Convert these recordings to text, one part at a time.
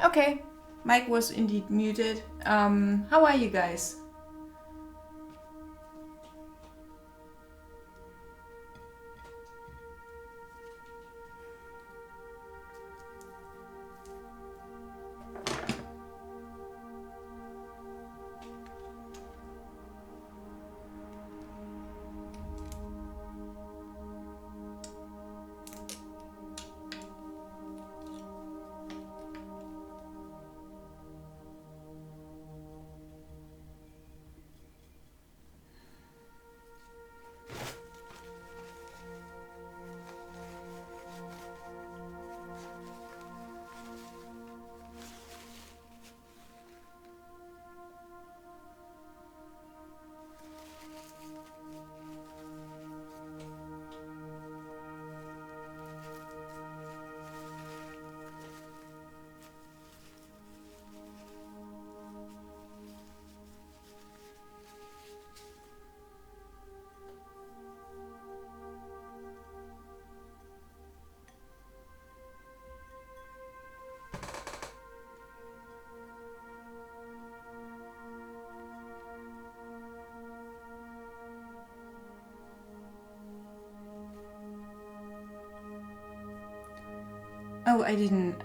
Okay, mic was indeed muted. How are you guys? Oh, I didn't.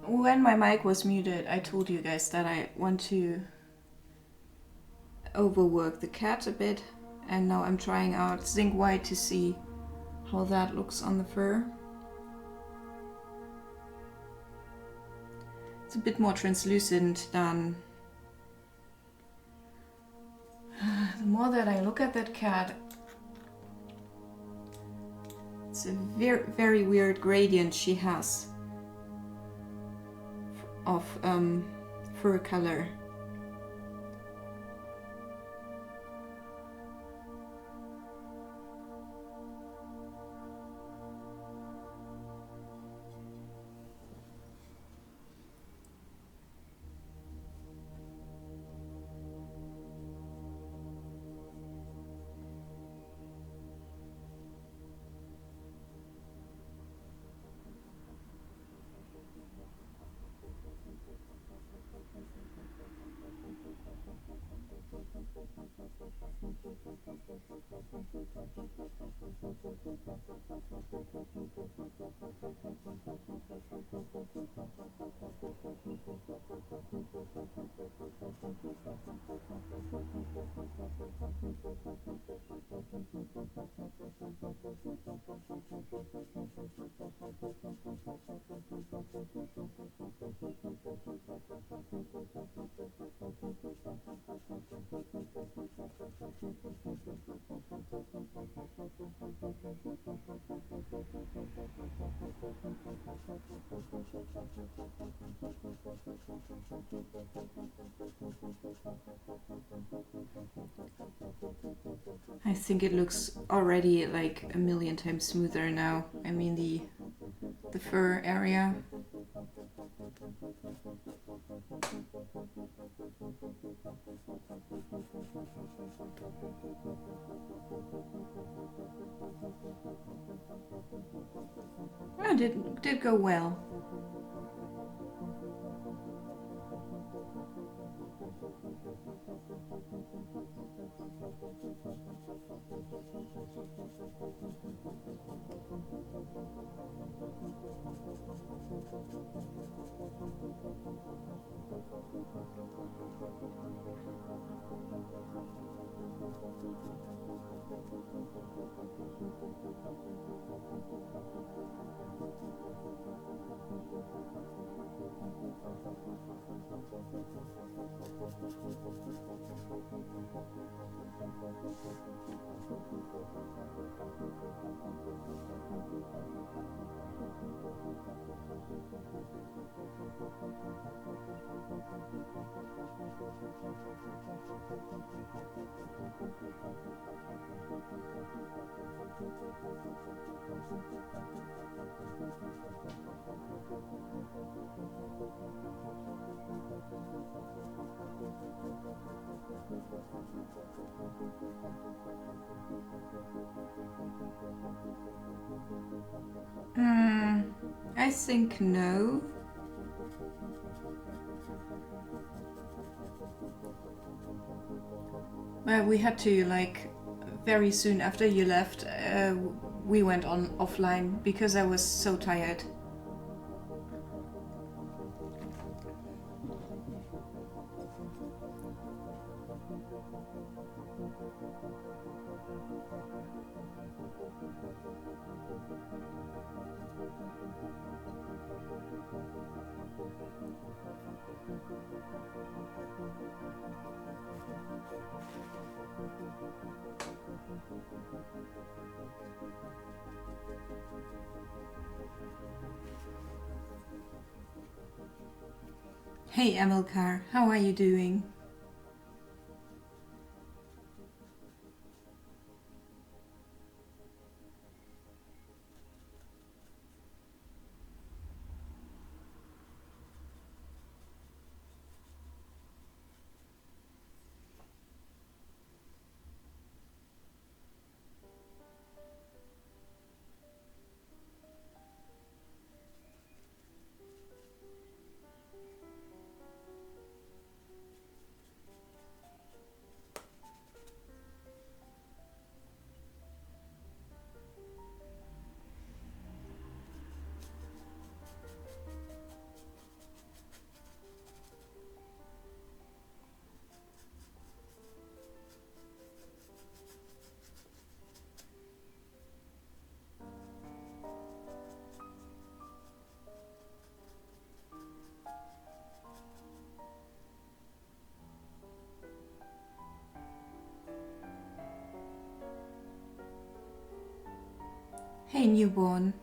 When my mic was muted, I told you guys that I want to overwork the cat a bit, and now I'm trying out zinc white to see how that looks on the fur. It's a bit more translucent than... The more that I look at that cat, it's a very, very weird gradient she has of fur color. I think it looks already like a million times smoother now. I mean the fur area. Oh, did go well. I think no. We had to, like, very soon after you left, we went on offline because I was so tired. Hey Amilcar, how are you doing? Hey newborn.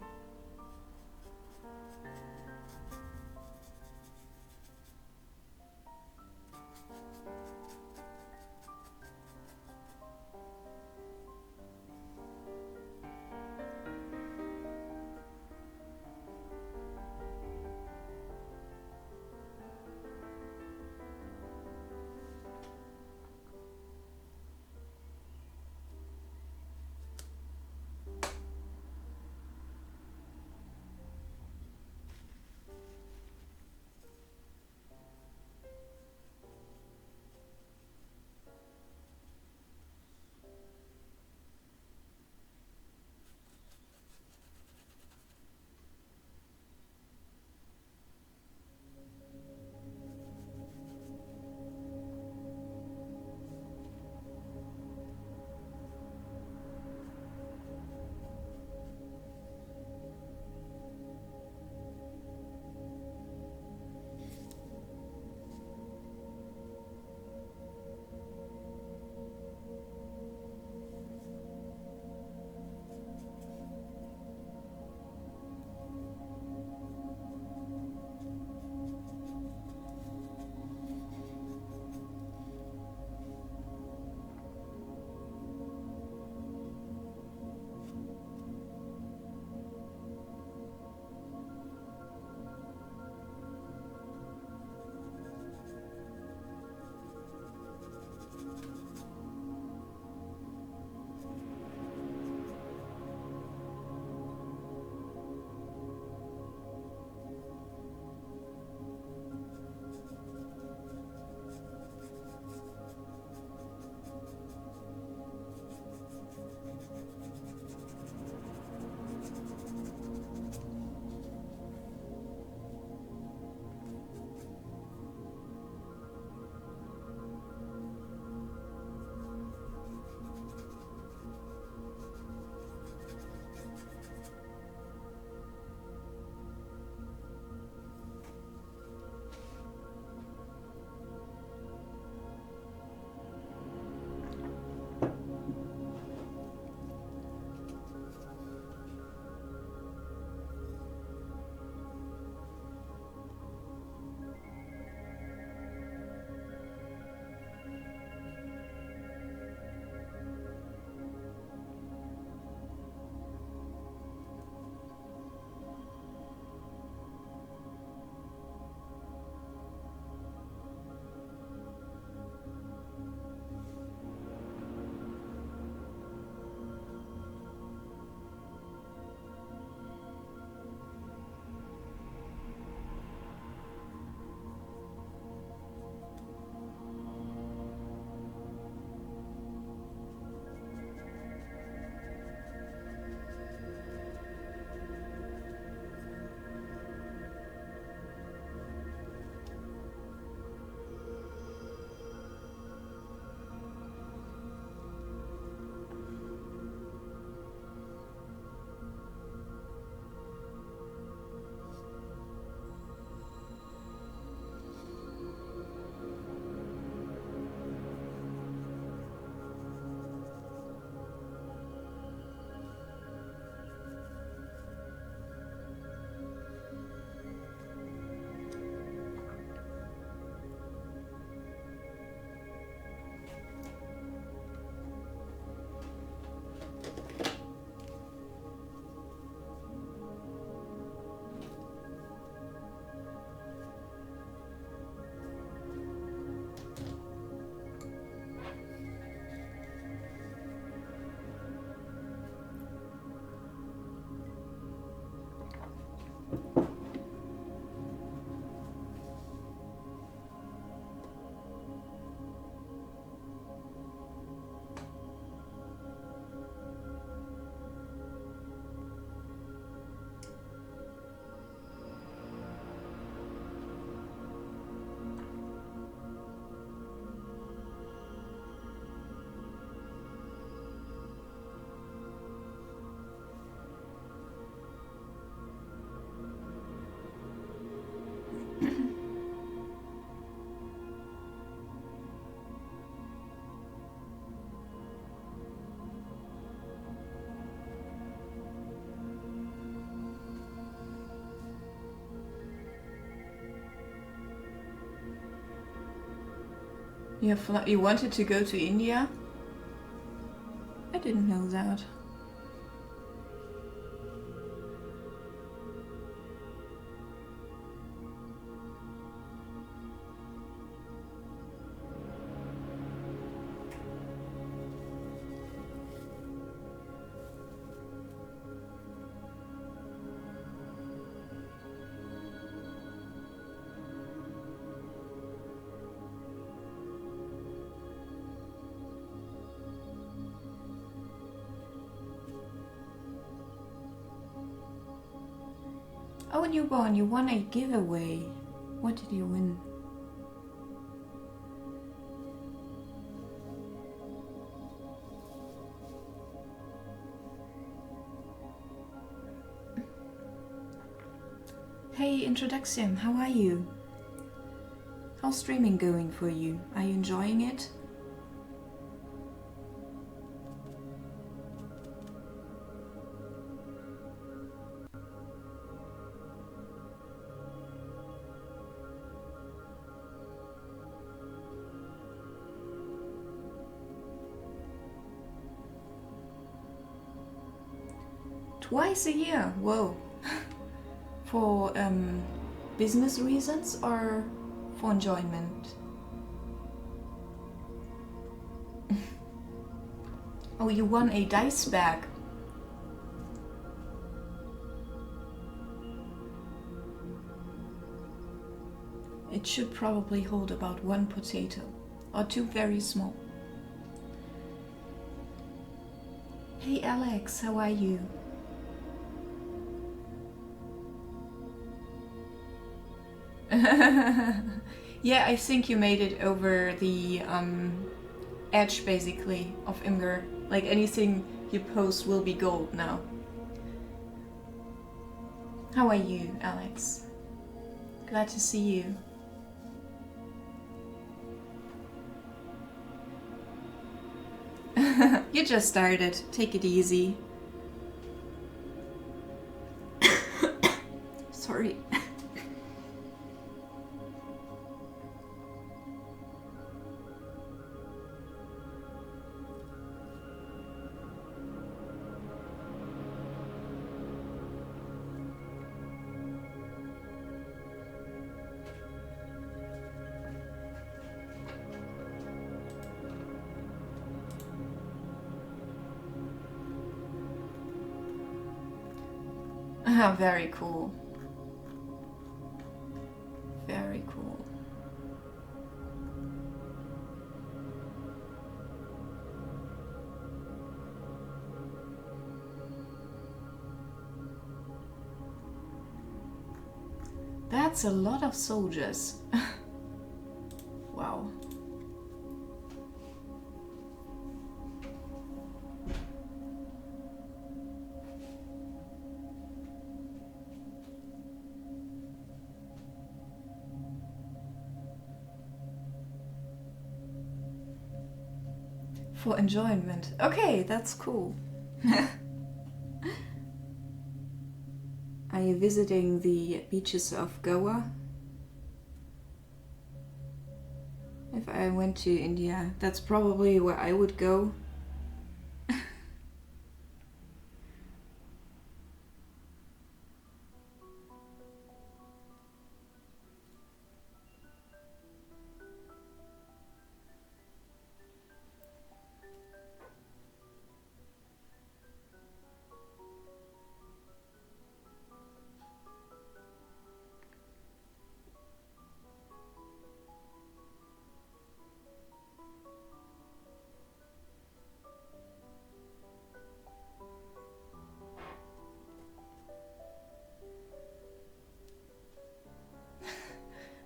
You wanted to go to India? I didn't know that. Oh, newborn, you won a giveaway. What did you win? Hey, introduction, how are you? How's streaming going for you? Are you enjoying it? Twice a year, whoa. For business reasons or for enjoyment? Oh, you won a dice bag. It should probably hold about 1 potato or 2 very small. Hey Alex, how are you? Yeah, I think you made it over the edge basically of Imgur. Like anything you post will be gold now. How are you, Alex? Glad to see you. You just started. Take it easy. Sorry. Very cool. Very cool. That's a lot of soldiers. Wow. For enjoyment. Okay, that's cool. Are you visiting the beaches of Goa? If I went to India, that's probably where I would go.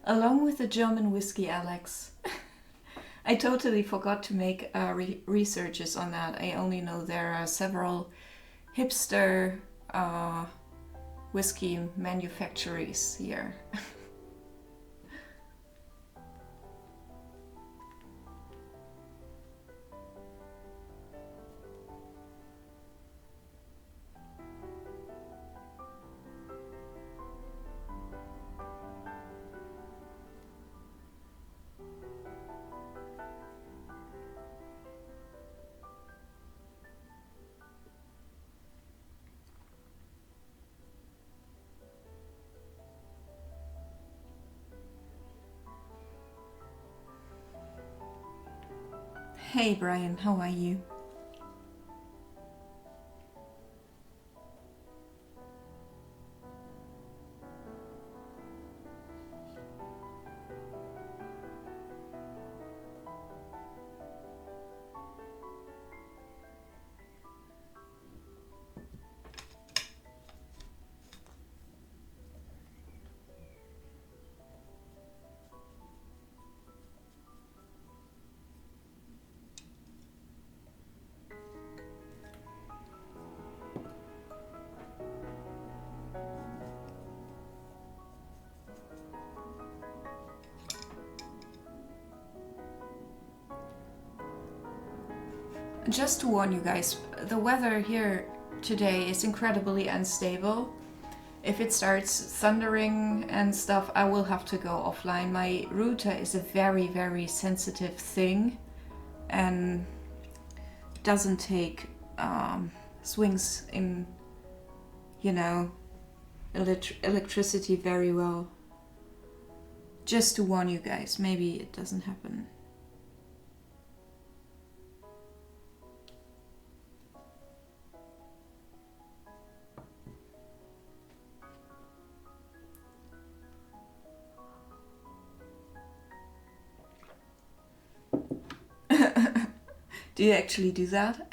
Along with the German whiskey, Alex. I totally forgot to make researches on that. I only know there are several hipster whiskey manufacturers here. Hey Brian, how are you? Just to warn you guys, the weather here today is incredibly unstable. If it starts thundering and stuff, I will have to go offline. My router is a very, very sensitive thing and doesn't take swings in, you know, electricity very well. Just to warn you guys, maybe it doesn't happen. Do you actually do that?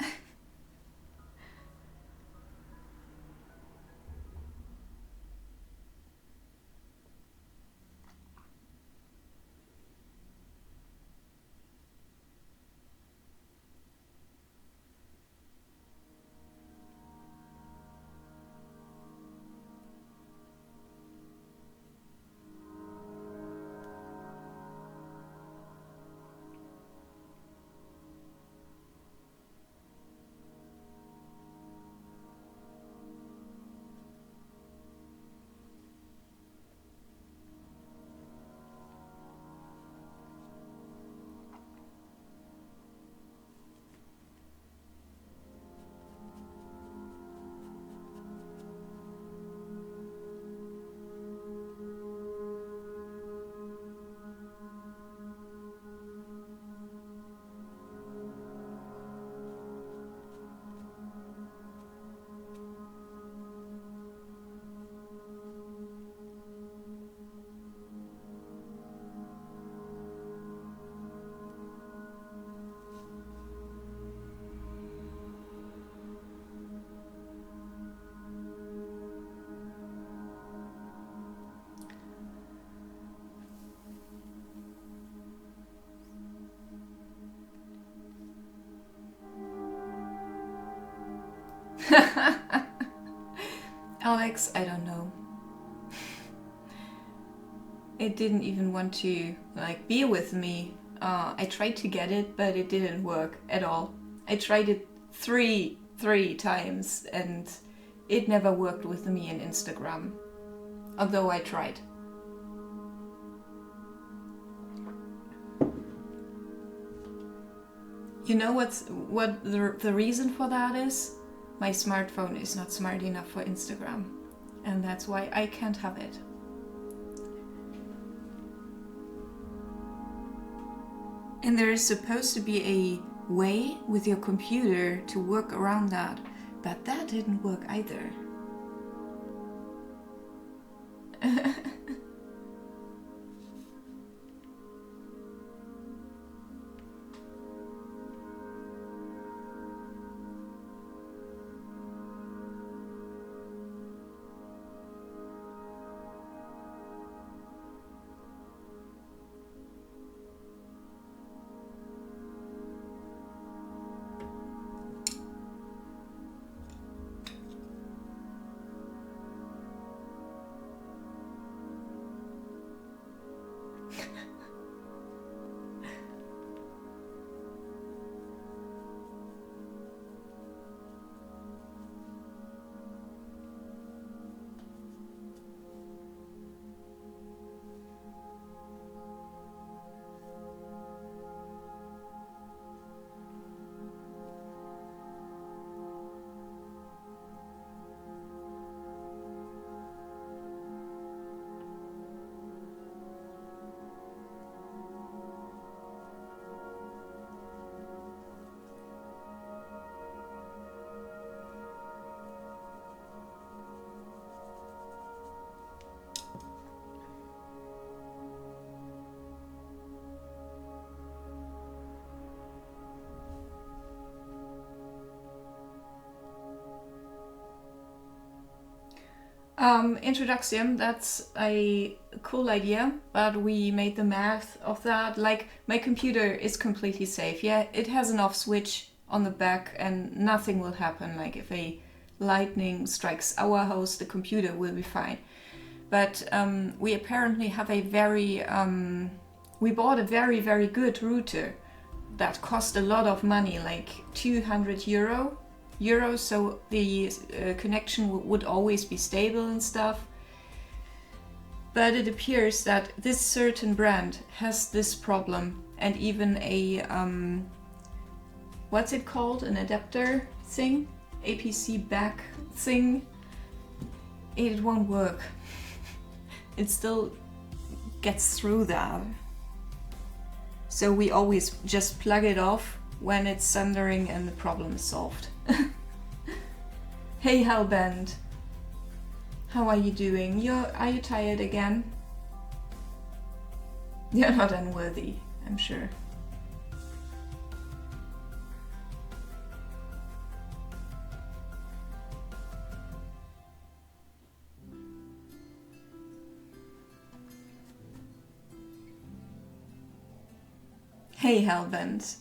Alex, I don't know. It didn't even want to like be with me. I tried to get it, but it didn't work at all. I tried it three times and it never worked with me in Instagram. Although I tried. You know what the reason for that is? My smartphone is not smart enough for Instagram. And that's why I can't have it. And there is supposed to be a way with your computer to work around that, but that didn't work either. Introduction, that's a cool idea, but we made the math of that. Like, my computer is completely safe. Yeah, it has an off switch on the back and nothing will happen. Like, if a lightning strikes our house, the computer will be fine. But we apparently have a we bought a very, very good router that cost a lot of money, like 200 euros, so the connection would always be stable and stuff. But it appears that this certain brand has this problem, and even a what's it called, an adapter thing, APC back thing, it won't work. It still gets through that. So we always just plug it off when it's thundering and the problem is solved. Hey Hellbent, how are you doing? Are you tired again? You're not unworthy, I'm sure. Hey Hellbent.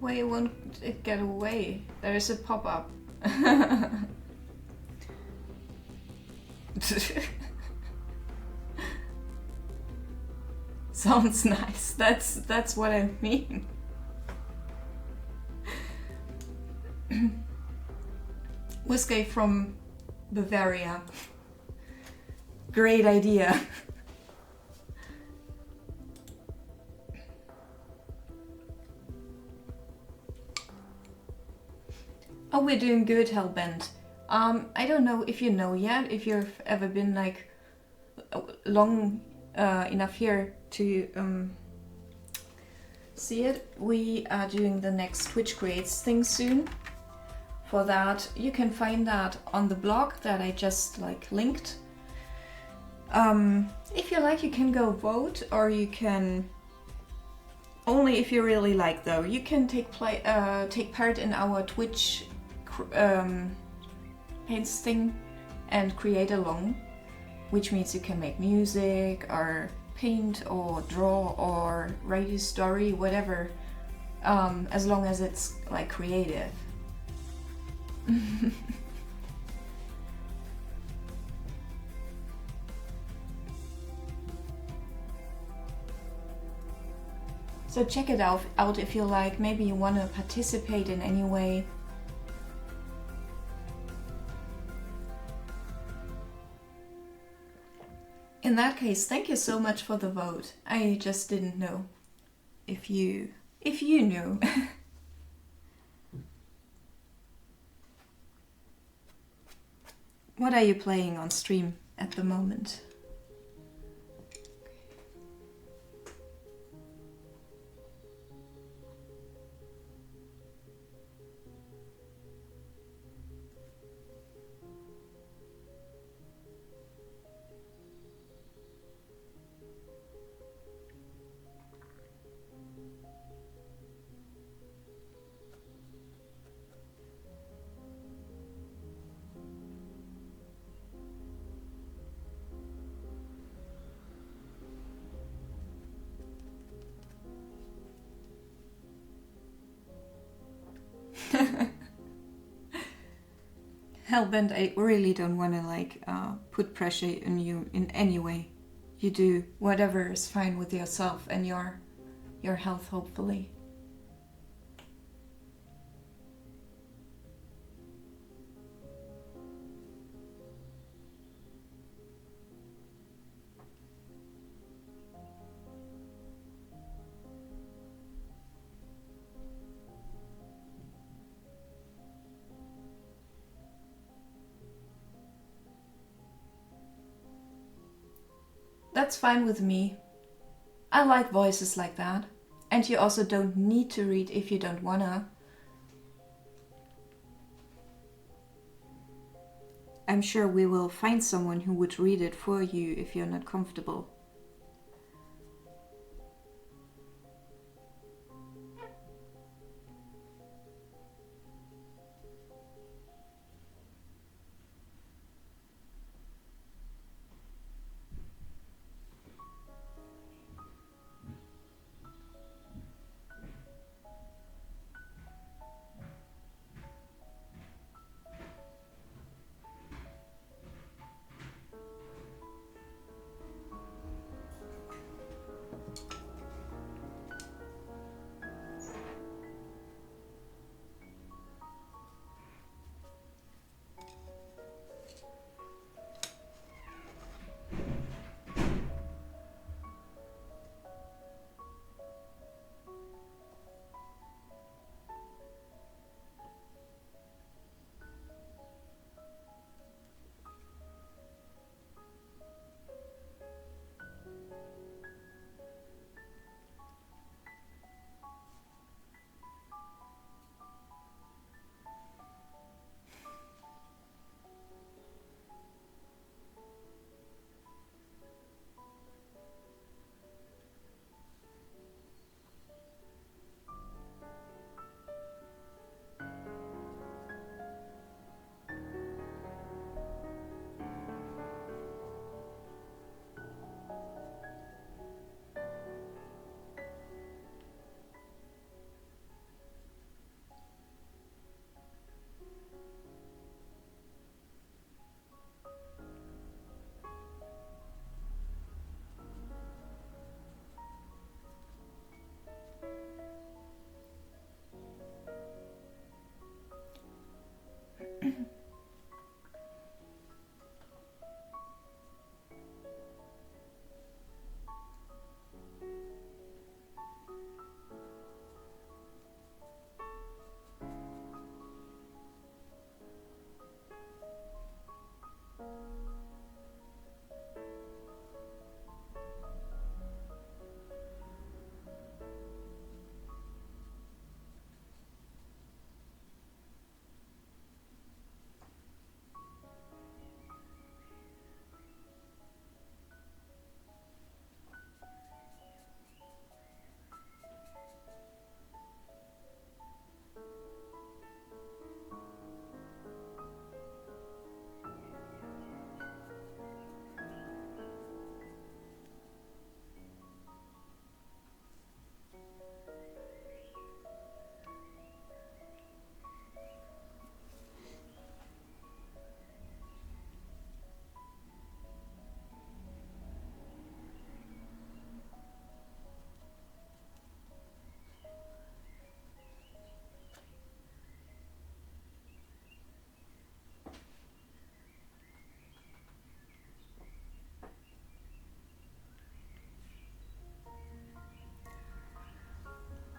Why won't it get away? There is a pop-up. Sounds nice. That's what I mean. Whiskey from Bavaria. Great idea. Oh, we're doing good, Hellbent. I don't know if you know yet, if you've ever been like long enough here to see it. We are doing the next Twitch Creates thing soon. For that, you can find that on the blog that I just like linked. If you like, you can go vote, or you can only if you really like though. You can take part in our Twitch paints thing and create along, which means you can make music or paint or draw or write a story, whatever, as long as it's like creative. So check it out if you like. Maybe you want to participate in any way. In that case, thank you so much for the vote. I just didn't know if you knew. What are you playing on stream at the moment? hellbent. I really don't want to like put pressure on you in any way. You do whatever is fine with yourself and your health, hopefully. That's fine with me. I like voices like that. And you also don't need to read if you don't wanna. I'm sure we will find someone who would read it for you if you're not comfortable.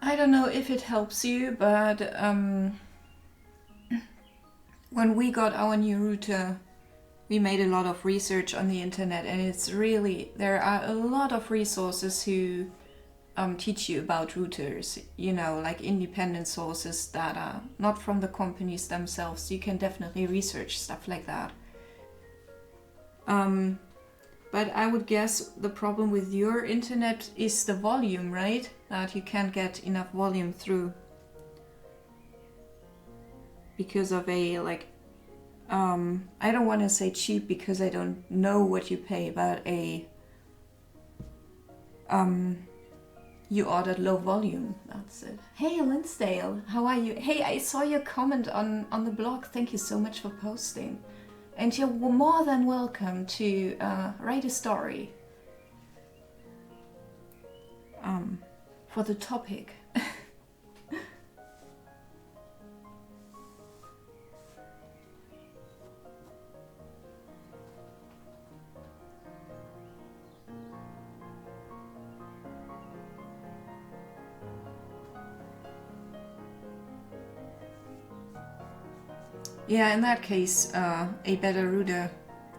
I don't know if it helps you, but when we got our new router, we made a lot of research on the internet, and it's really, there are a lot of resources who teach you about routers, you know, like independent sources that are not from the companies themselves. You can definitely research stuff like that. But I would guess the problem with your internet is the volume, right? That you can't get enough volume through. Because of a, like, I don't want to say cheap because I don't know what you pay, but a You ordered low volume, that's it. Hey Linsdale, how are you? Hey, I saw your comment on the blog. Thank you so much for posting. And you're more than welcome to write a story for the topic. Yeah, in that case, a better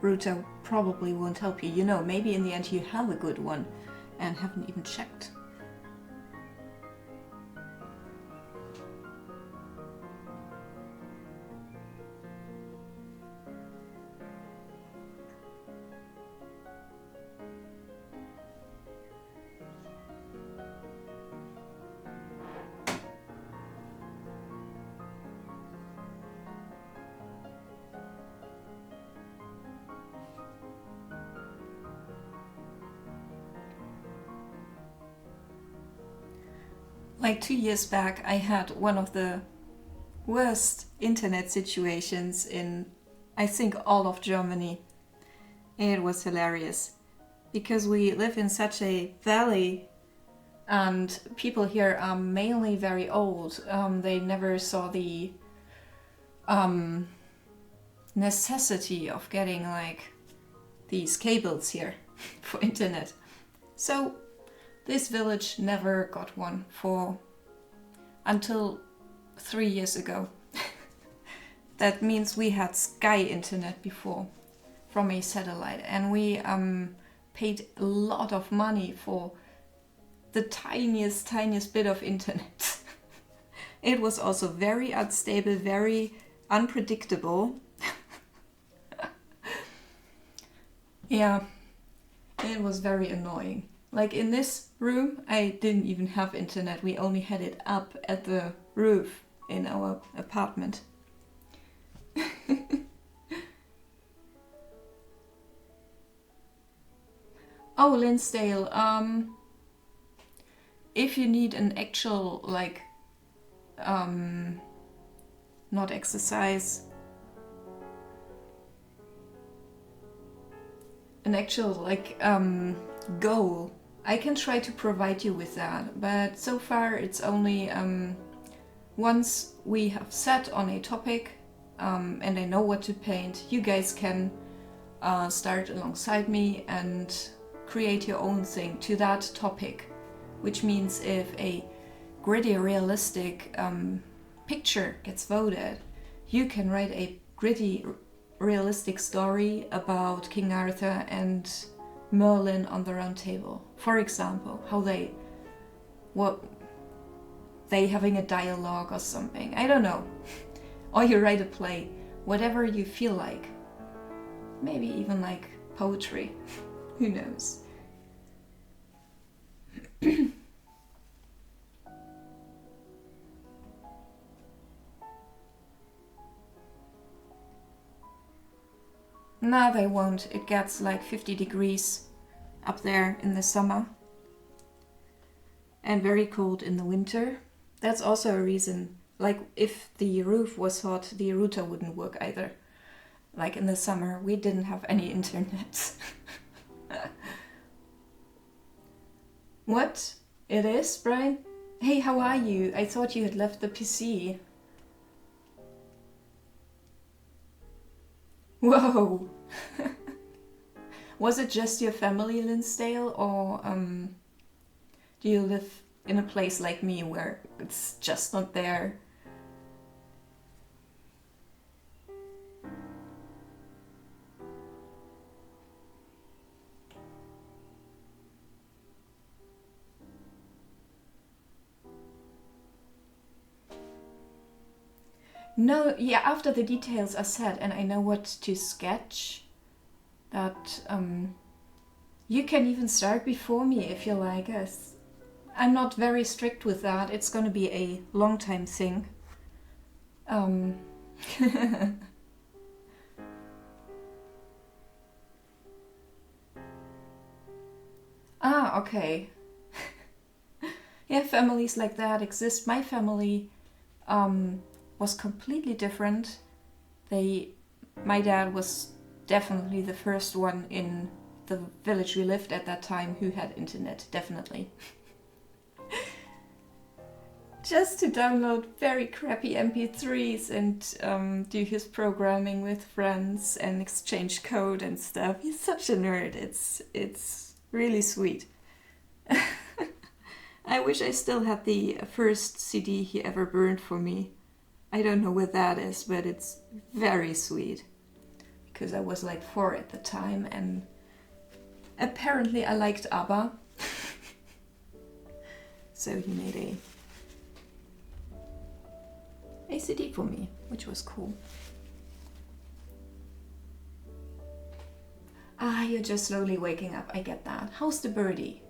router probably won't help you. You know, maybe in the end you have a good one and haven't even checked. Like 2 years back, I had one of the worst internet situations in, I think, all of Germany. It was hilarious because we live in such a valley and people here are mainly very old. They never saw the necessity of getting like these cables here for internet. So this village never got one for until 3 years ago. That means we had Sky internet before from a satellite, and we paid a lot of money for the tiniest bit of internet. It was also very unstable, very unpredictable. Yeah, it was very annoying. Like in this room, I didn't even have internet. We only had it up at the roof in our apartment. Oh, Linsdale, if you need an actual, like, not exercise, an actual, like, goal, I can try to provide you with that, but so far it's only once we have set on a topic and I know what to paint, you guys can start alongside me and create your own thing to that topic, which means if a gritty realistic picture gets voted, you can write a gritty realistic story about King Arthur and Merlin on the Round Table, for example, how they having a dialogue or something, I don't know. Or you write a play, whatever you feel like. Maybe even like poetry. Who knows? No, they won't. It gets like 50 degrees up there in the summer and very cold in the winter. That's also a reason, like if the roof was hot, the router wouldn't work either. Like in the summer, we didn't have any internet. What? It is, Brian? Hey, how are you? I thought you had left the PC. Whoa! Was it just your family, Linsdale, or do you live in a place like me where it's just not there? No, yeah, after the details are set and I know what to sketch, that you can even start before me if you like. I'm not very strict with that. It's gonna be a long time thing. Ah, okay. Yeah, families like that exist. My family was completely different. My dad was definitely the first one in the village we lived at that time who had internet, definitely. Just to download very crappy MP3s and do his programming with friends and exchange code and stuff. He's such a nerd. It's really sweet. I wish I still had the first CD he ever burned for me. I don't know what that is, but it's very sweet. Because I was like 4 at the time, and apparently I liked ABBA. So he made a CD for me, which was cool. Ah, you're just slowly waking up. I get that. How's the birdie?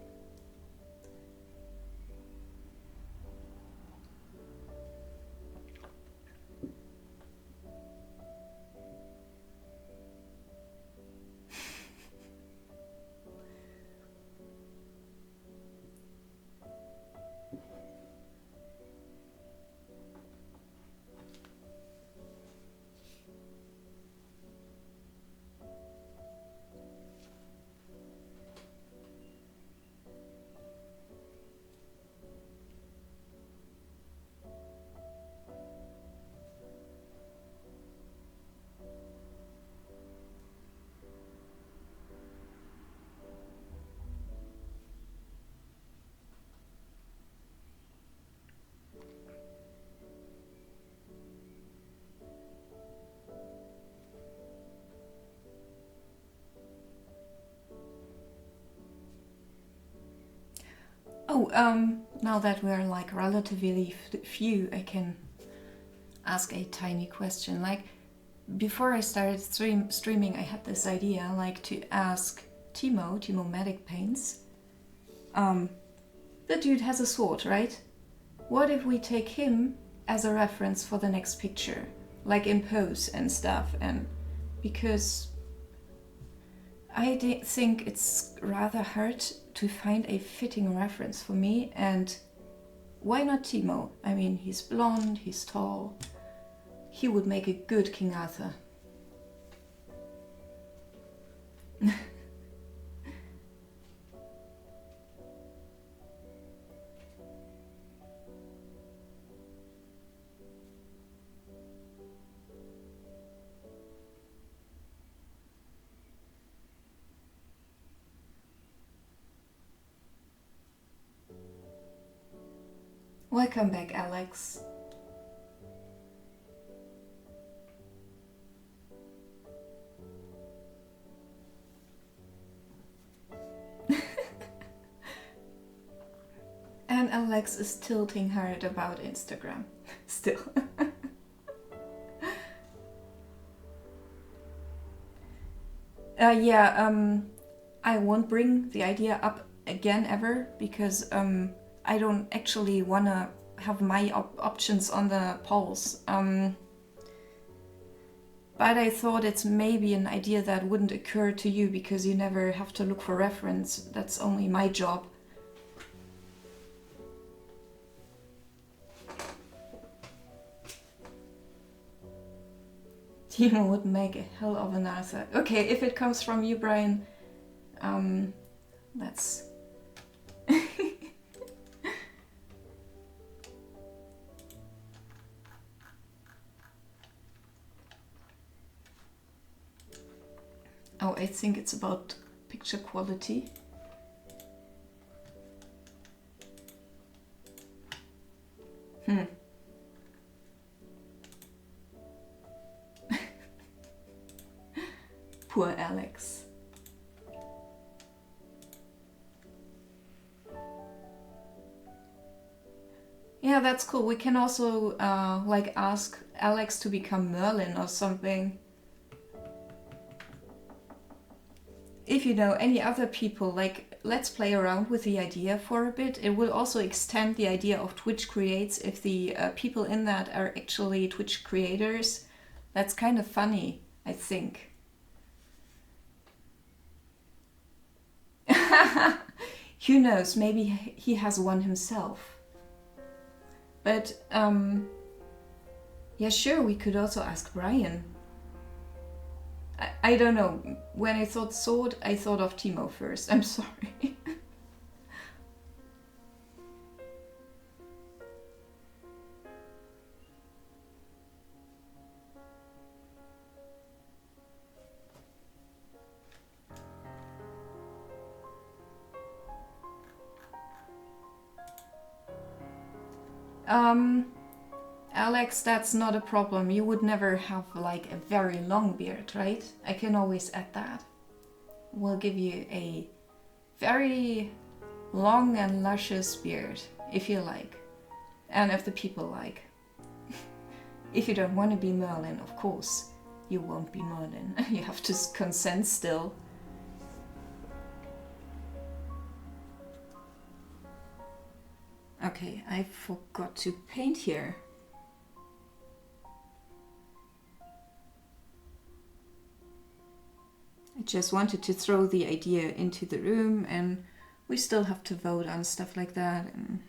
Oh, now that we're like relatively few, I can ask a tiny question. Like, before I started streaming, I had this idea, like, to ask Timo Medic Paints. The dude has a sword, right? What if we take him as a reference for the next picture? Like in pose and stuff, and because I think it's rather hard to find a fitting reference for me, and why not Timo? I mean, he's blonde, he's tall. He would make a good King Arthur. Welcome back, Alex. And Alex is tilting hard about Instagram. Still. I won't bring the idea up again ever, because I don't actually want to have my options on the polls. But I thought it's maybe an idea that wouldn't occur to you because you never have to look for reference. That's only my job. Timo would make a hell of an Arthur. Okay, if it comes from you, Brian, that's... Oh, I think it's about picture quality. Poor Alex. Yeah, that's cool. We can also like ask Alex to become Merlin or something. If you know any other people, like, let's play around with the idea for a bit. It will also extend the idea of Twitch Creates if the people in that are actually Twitch creators. That's kind of funny, I think. who knows, maybe he has one himself. But, yeah, sure, we could also ask Brian. I don't know. When I thought sword, I thought of Timo first. I'm sorry. Alex, that's not a problem. You would never have like a very long beard, right? I can always add that. We'll give you a very long and luscious beard, if you like. And if the people like. If you don't want to be Merlin, of course, you won't be Merlin. You have to consent still. Okay, I forgot to paint here. I just wanted to throw the idea into the room, and we still have to vote on stuff like that. And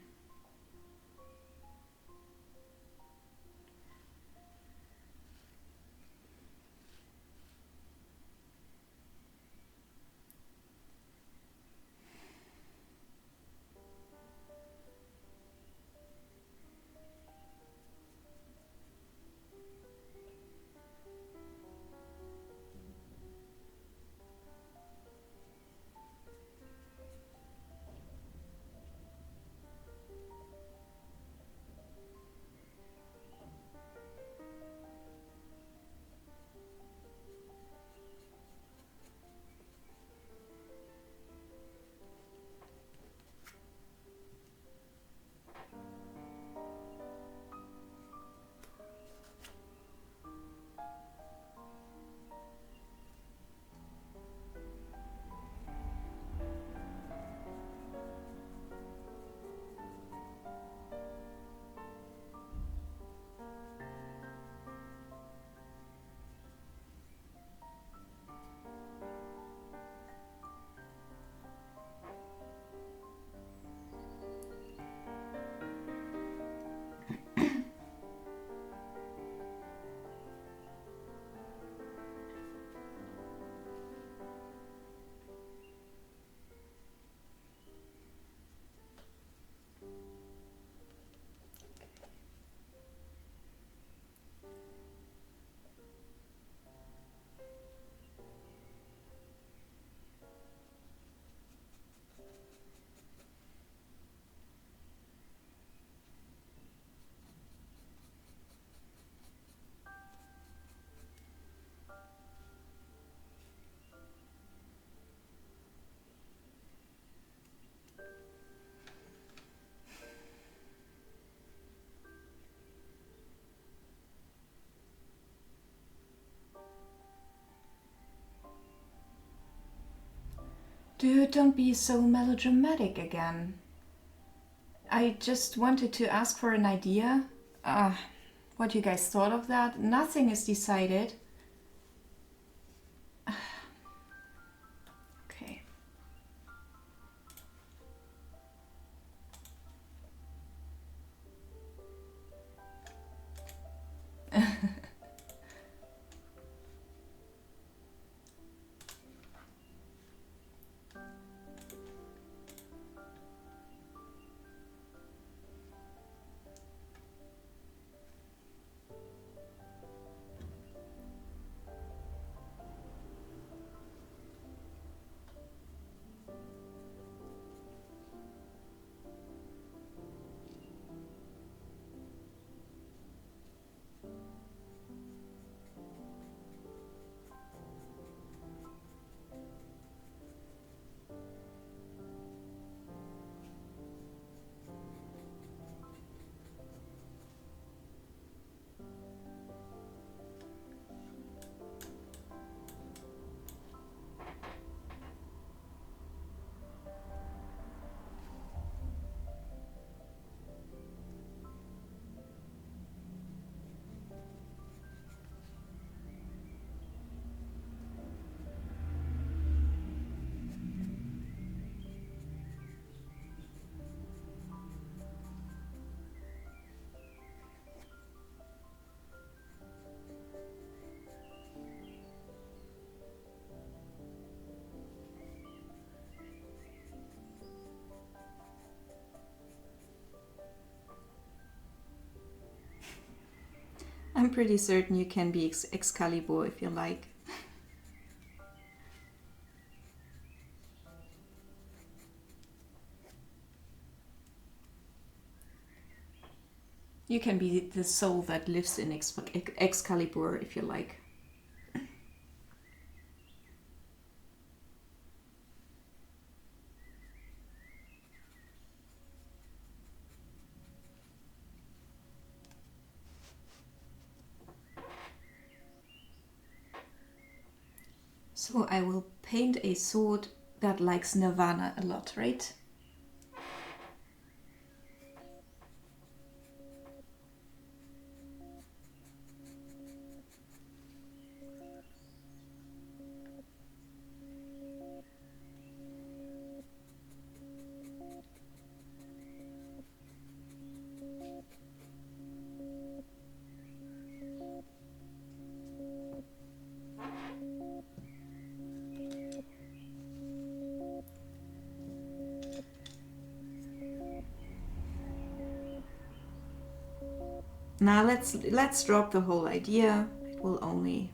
dude, don't be so melodramatic again. I just wanted to ask for an idea. What you guys thought of that? Nothing is decided. Okay. I'm pretty certain you can be Excalibur if you like. You can be the soul that lives in Excalibur if you like. So I will paint a sword that likes Nirvana a lot, right? Now let's drop the whole idea. It will only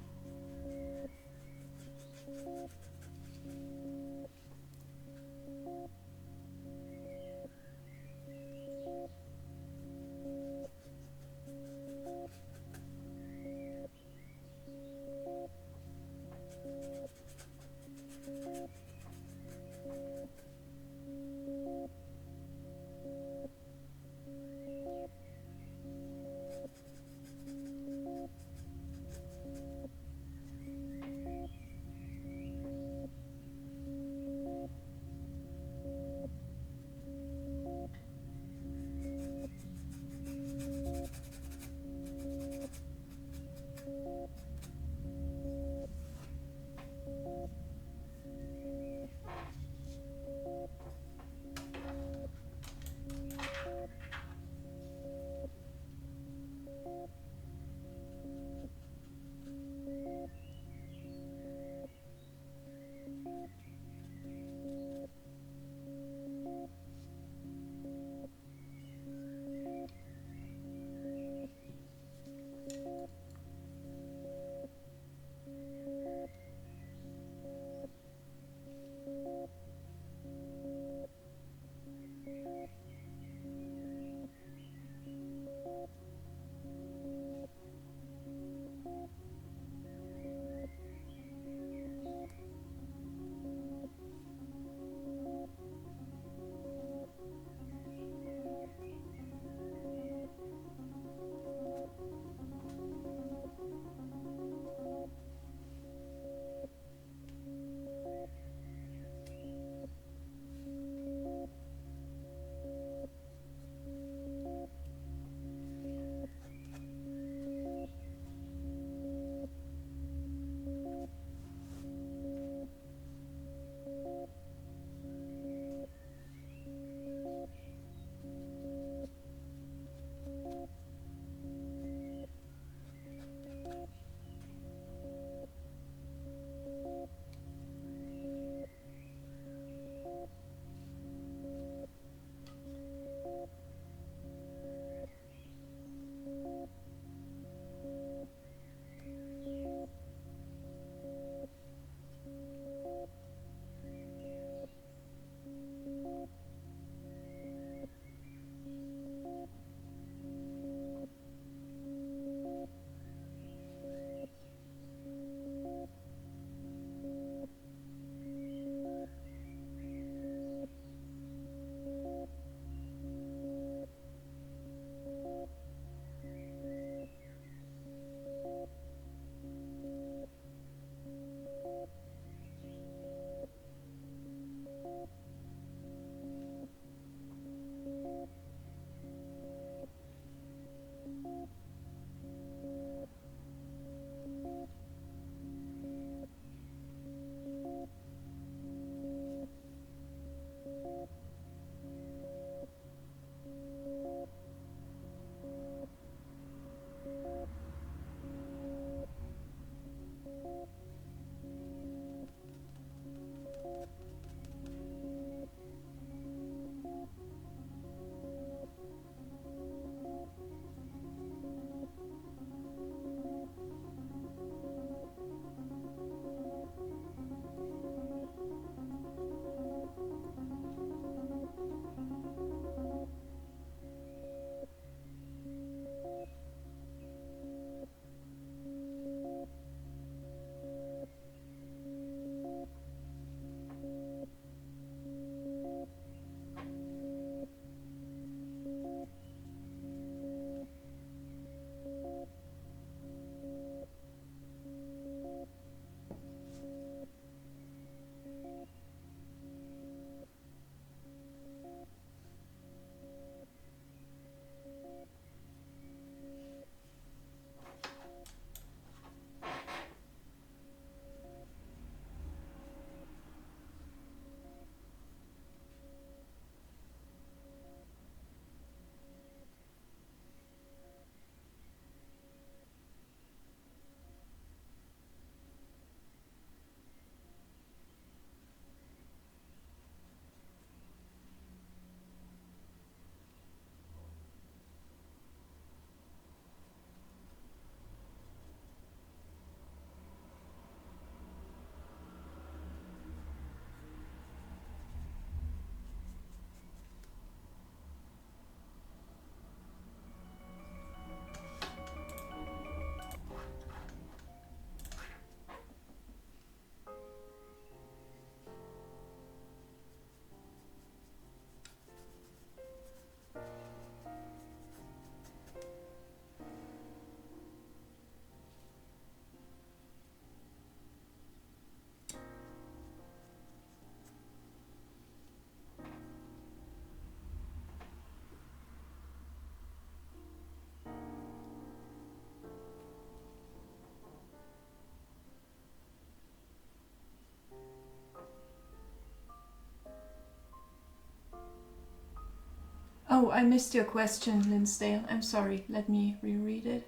Oh, I missed your question, Linsdale. I'm sorry. Let me reread it.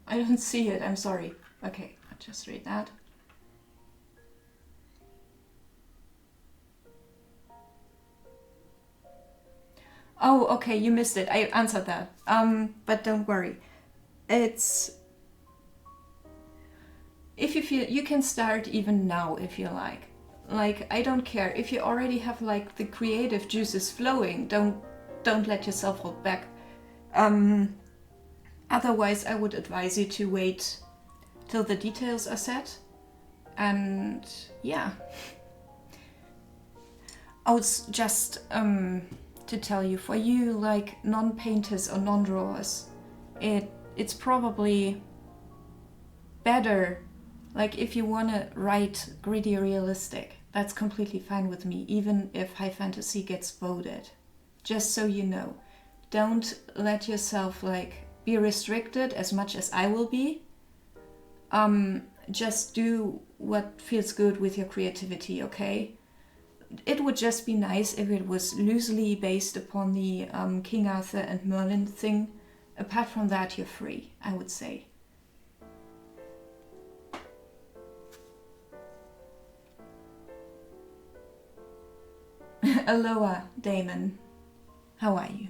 I don't see it. I'm sorry. Okay, I'll just read that. Oh, okay, you missed it. I answered that. But don't worry. It's... If you feel... You can start even now if you like. Like, I don't care. If you already have, like, the creative juices flowing, don't let yourself hold back. Otherwise, I would advise you to wait till the details are set. And yeah. Oh, it's just to tell you, for you, like, non-painters or non-drawers, it's probably better, like, if you want to write gritty realistic, that's completely fine with me, even if high fantasy gets voted. Just so you know, don't let yourself, like, be restricted as much as I will be. Just do what feels good with your creativity, okay? It would just be nice if it was loosely based upon the King Arthur and Merlin thing. Apart from that, you're free, I would say. Aloha, Damon. How are you?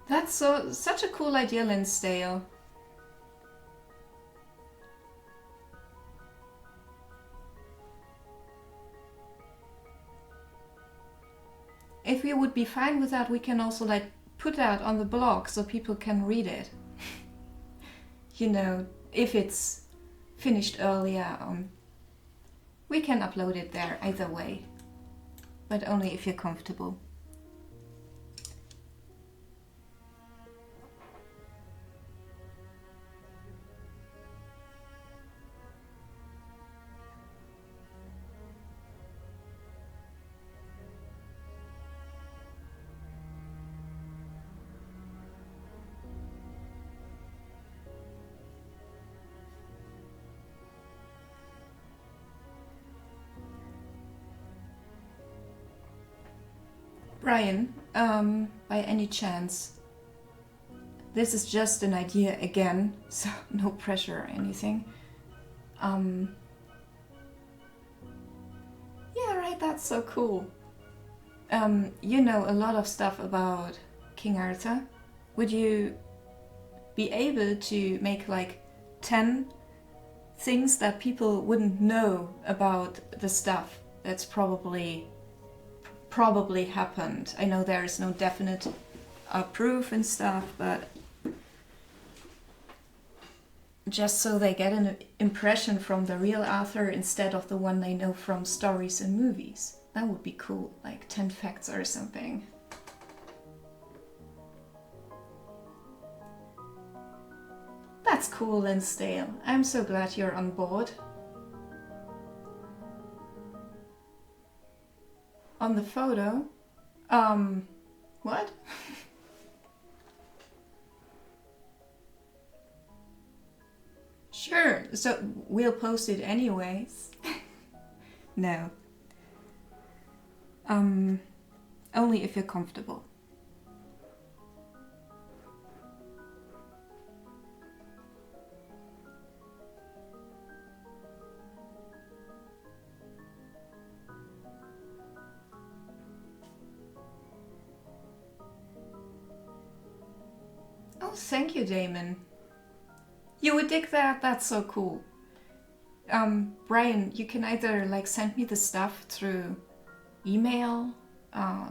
That's such a cool idea, Linsdale. If we would be fine with that, we can also, like, put that on the blog so people can read it. You know, if it's finished earlier, we can upload it there either way. But only if you're comfortable. Brian, by any chance, this is just an idea again, so no pressure or anything. Yeah, right, that's so cool. You know a lot of stuff about King Arthur. Would you be able to make like 10 things that people wouldn't know about the stuff that's probably happened? I know there is no definite proof and stuff, but just so they get an impression from the real Arthur instead of the one they know from stories and movies. That would be cool, like 10 facts or something. That's cool, Linsdale. I'm so glad you're on board. On the photo? What? Sure, so we'll post it anyways. No. Only if you're comfortable. Oh, thank you, Damon. You would dig that? That's so cool. Brian, you can either like send me the stuff through email,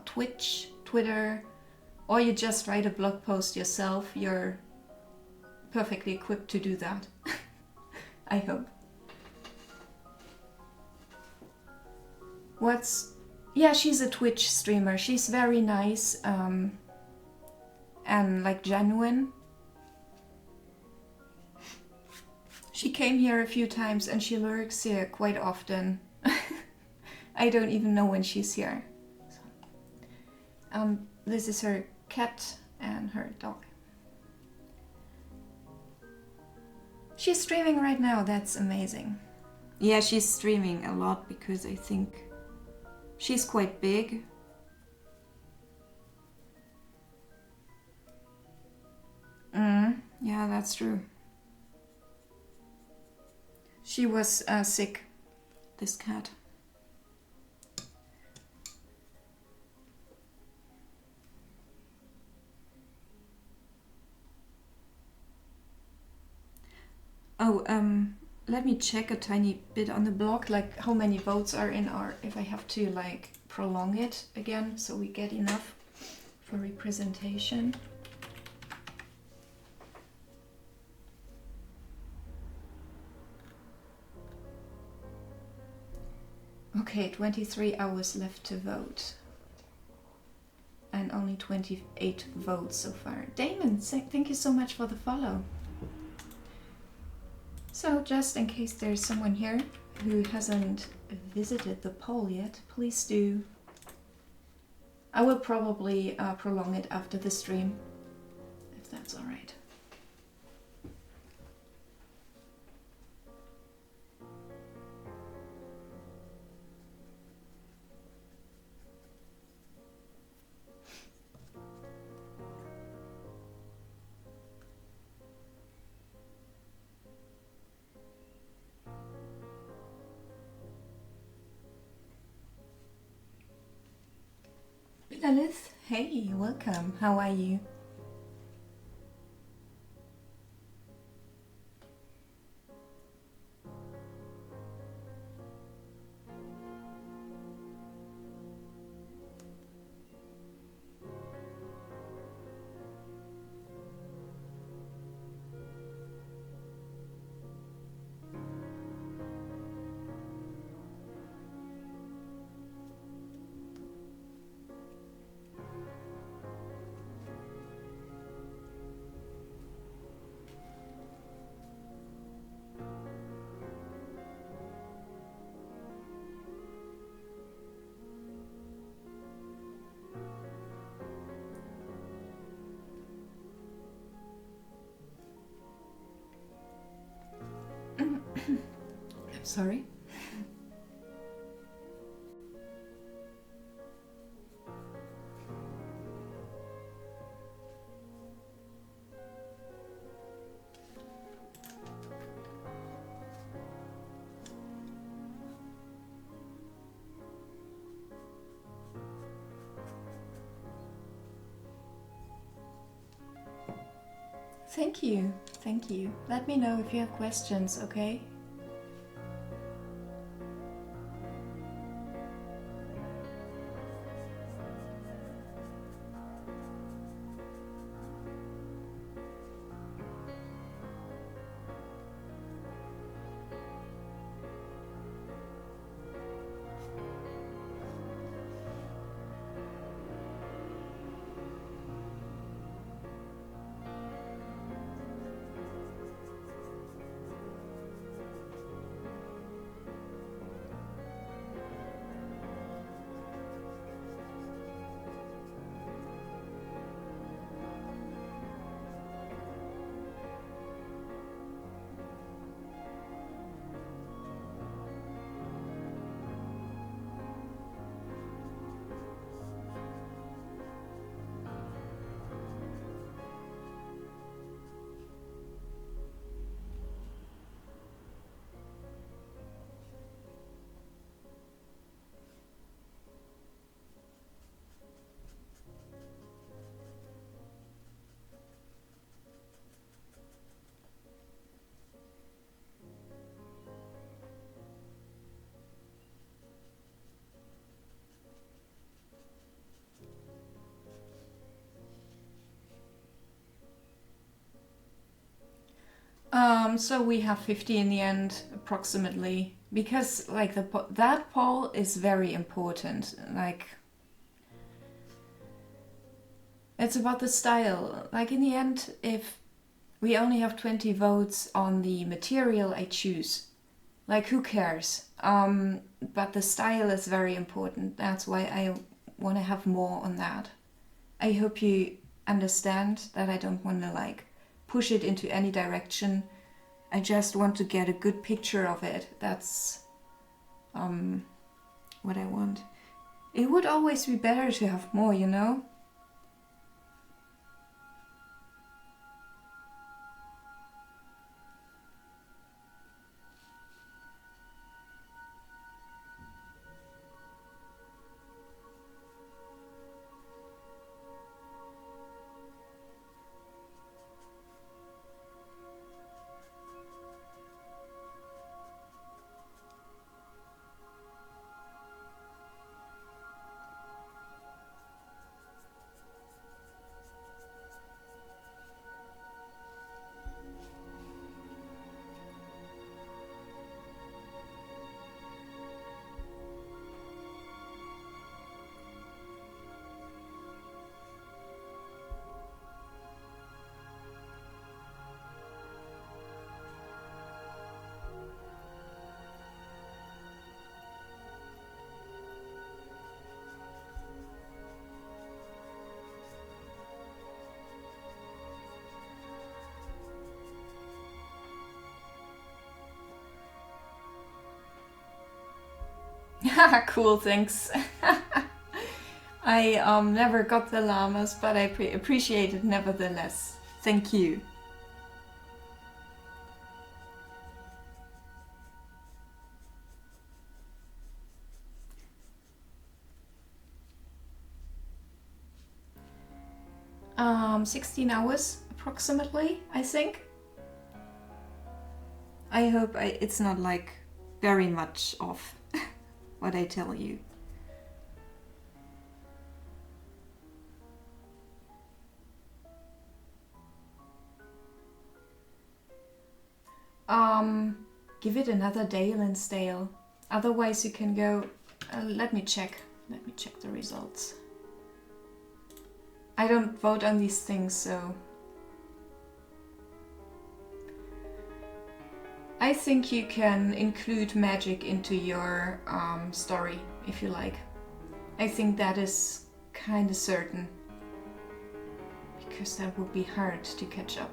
Twitch, Twitter, or you just write a blog post yourself. You're perfectly equipped to do that. I hope. Yeah, she's a Twitch streamer. She's very nice and like genuine. She came here a few times and she lurks here quite often. I don't even know when she's here. So, this is her cat and her dog. She's streaming right now, that's amazing. Yeah, she's streaming a lot because I think she's quite big. Yeah, that's true. She was sick, this cat. Oh, let me check a tiny bit on the blog, like how many votes are in, or if I have to like prolong it again so we get enough for representation. Okay, 23 hours left to vote. And only 28 votes so far. Damon, thank you so much for the follow. So just in case there's someone here who hasn't visited the poll yet, please do. I will probably prolong it after the stream, if that's all right. Lilith, hey, welcome. How are you? I'm sorry. Thank you. Thank you. Let me know if you have questions, okay? So we have 50 in the end, approximately, because like that poll is very important. Like, it's about the style. Like in the end, if we only have 20 votes on the material I choose, like who cares? But the style is very important. That's why I want to have more on that. I hope you understand that I don't want to like push it into any direction. I just want to get a good picture of it. That's what I want. It would always be better to have more, you know? 'Haha, cool, thanks. I never got the llamas, but I appreciate it nevertheless. Thank you. Um, 16 hours approximately, I think. I hope it's not like very much off what I tell you. Give it another day and stale. Otherwise you can go, let me check the results. I don't vote on these things, so I think you can include magic into your story if you like. I think that is kind of certain, because that would be hard to catch up.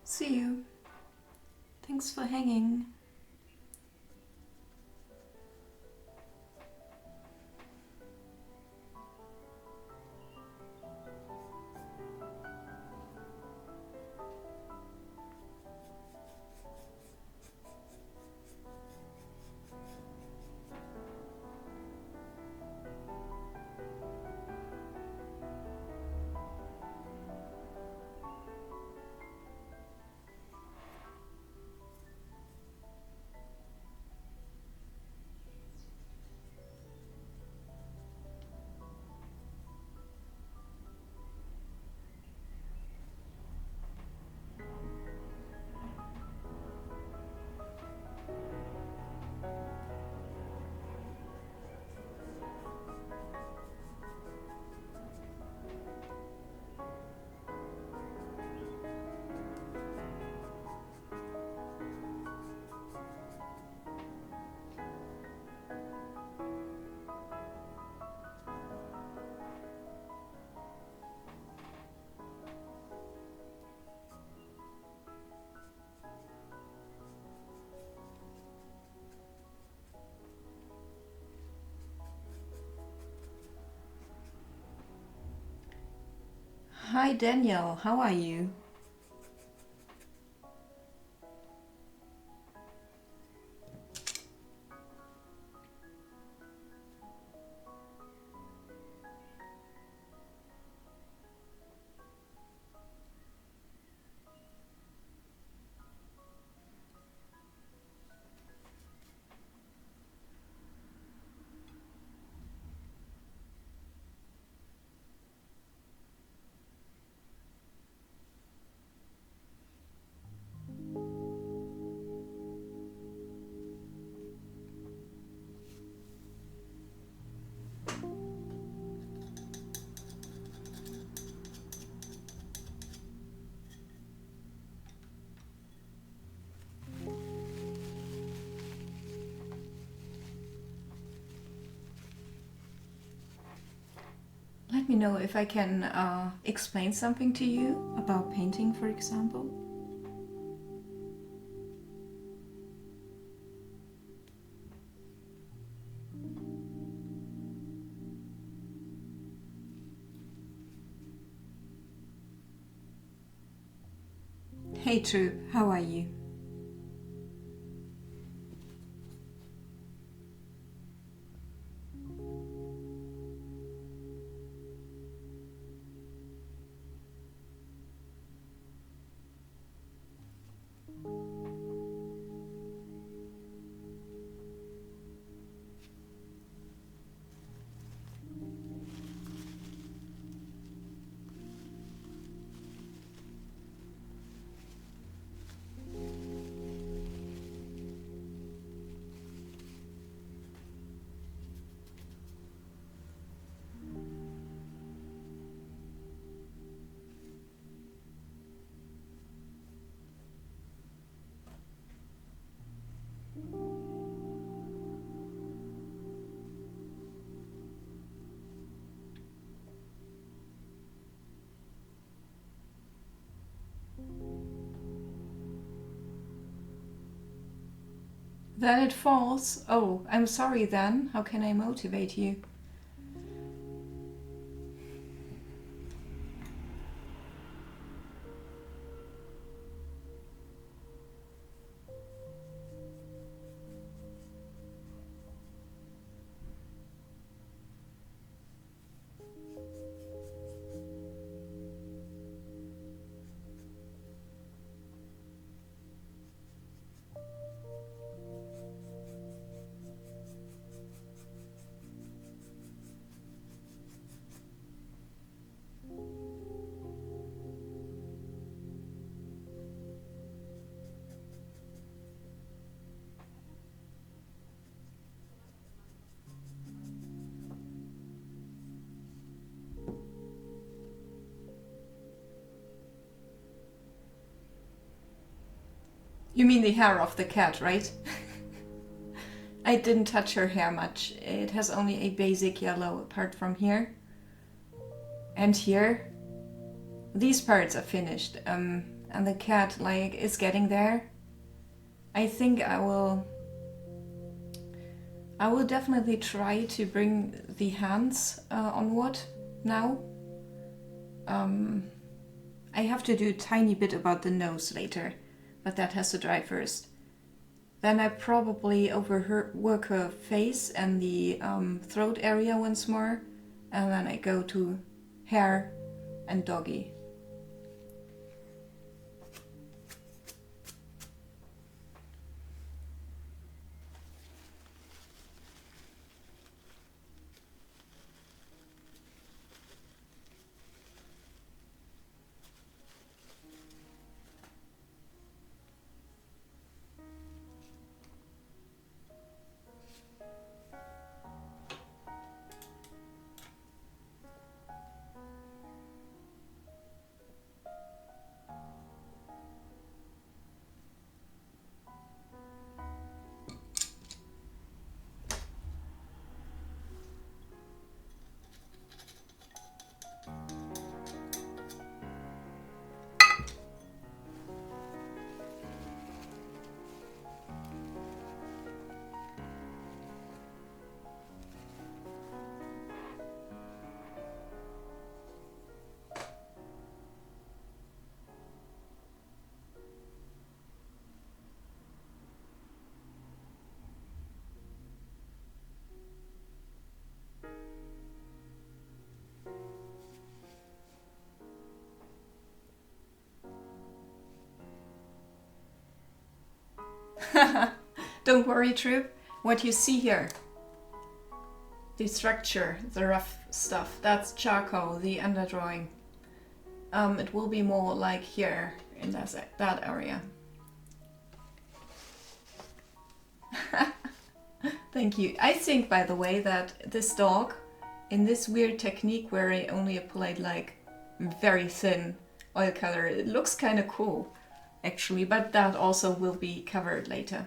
See you. Thanks for hanging. Hi Daniel, how are you? Let me know if I can explain something to you about painting, for example. Hey Troop, how are you? Then it falls. Oh, I'm sorry then. How can I motivate you? You mean the hair of the cat, right? I didn't touch her hair much. It has only a basic yellow apart from here. And here. These parts are finished. And the cat, like, is getting there. I think I will definitely try to bring the hands onward now. I have to do a tiny bit about the nose later, but that has to dry first. Then I probably overwork her face and the throat area once more, and then I go to hair and doggy. Don't worry, Troop. What you see here, the structure, the rough stuff, that's charcoal, the underdrawing. It will be more like here in that area. Thank you. I think, by the way, that this dog, in this weird technique where I only applied like very thin oil color, it looks kind of cool, actually, but that also will be covered later.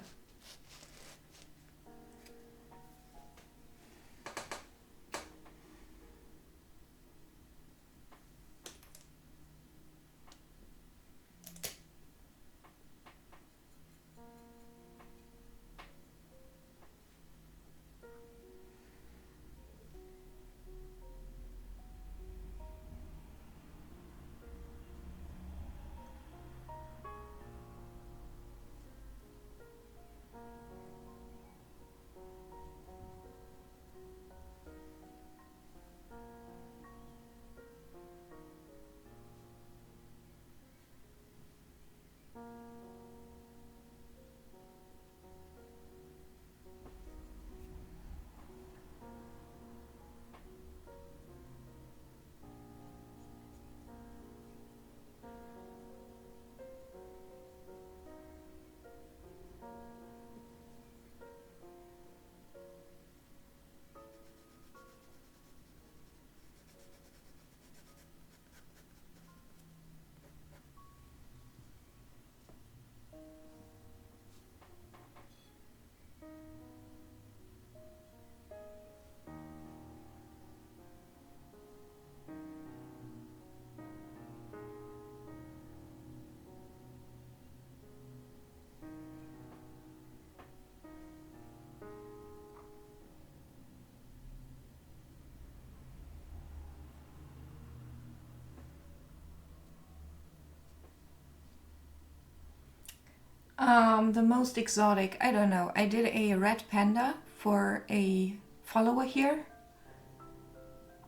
The most exotic, I don't know. I did a red panda for a follower here.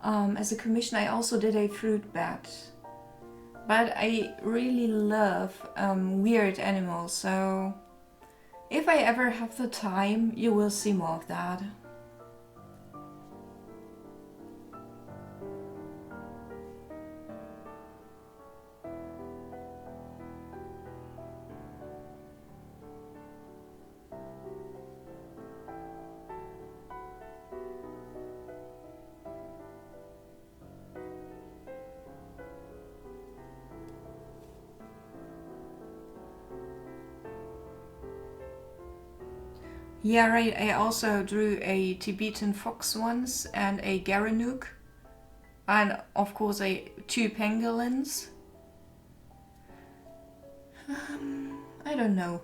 As a commission, I also did a fruit bat. But I really love weird animals, so if I ever have the time, you will see more of that. Yeah, right. I also drew a Tibetan fox once and a Garanuk. And of course, two pangolins. I don't know.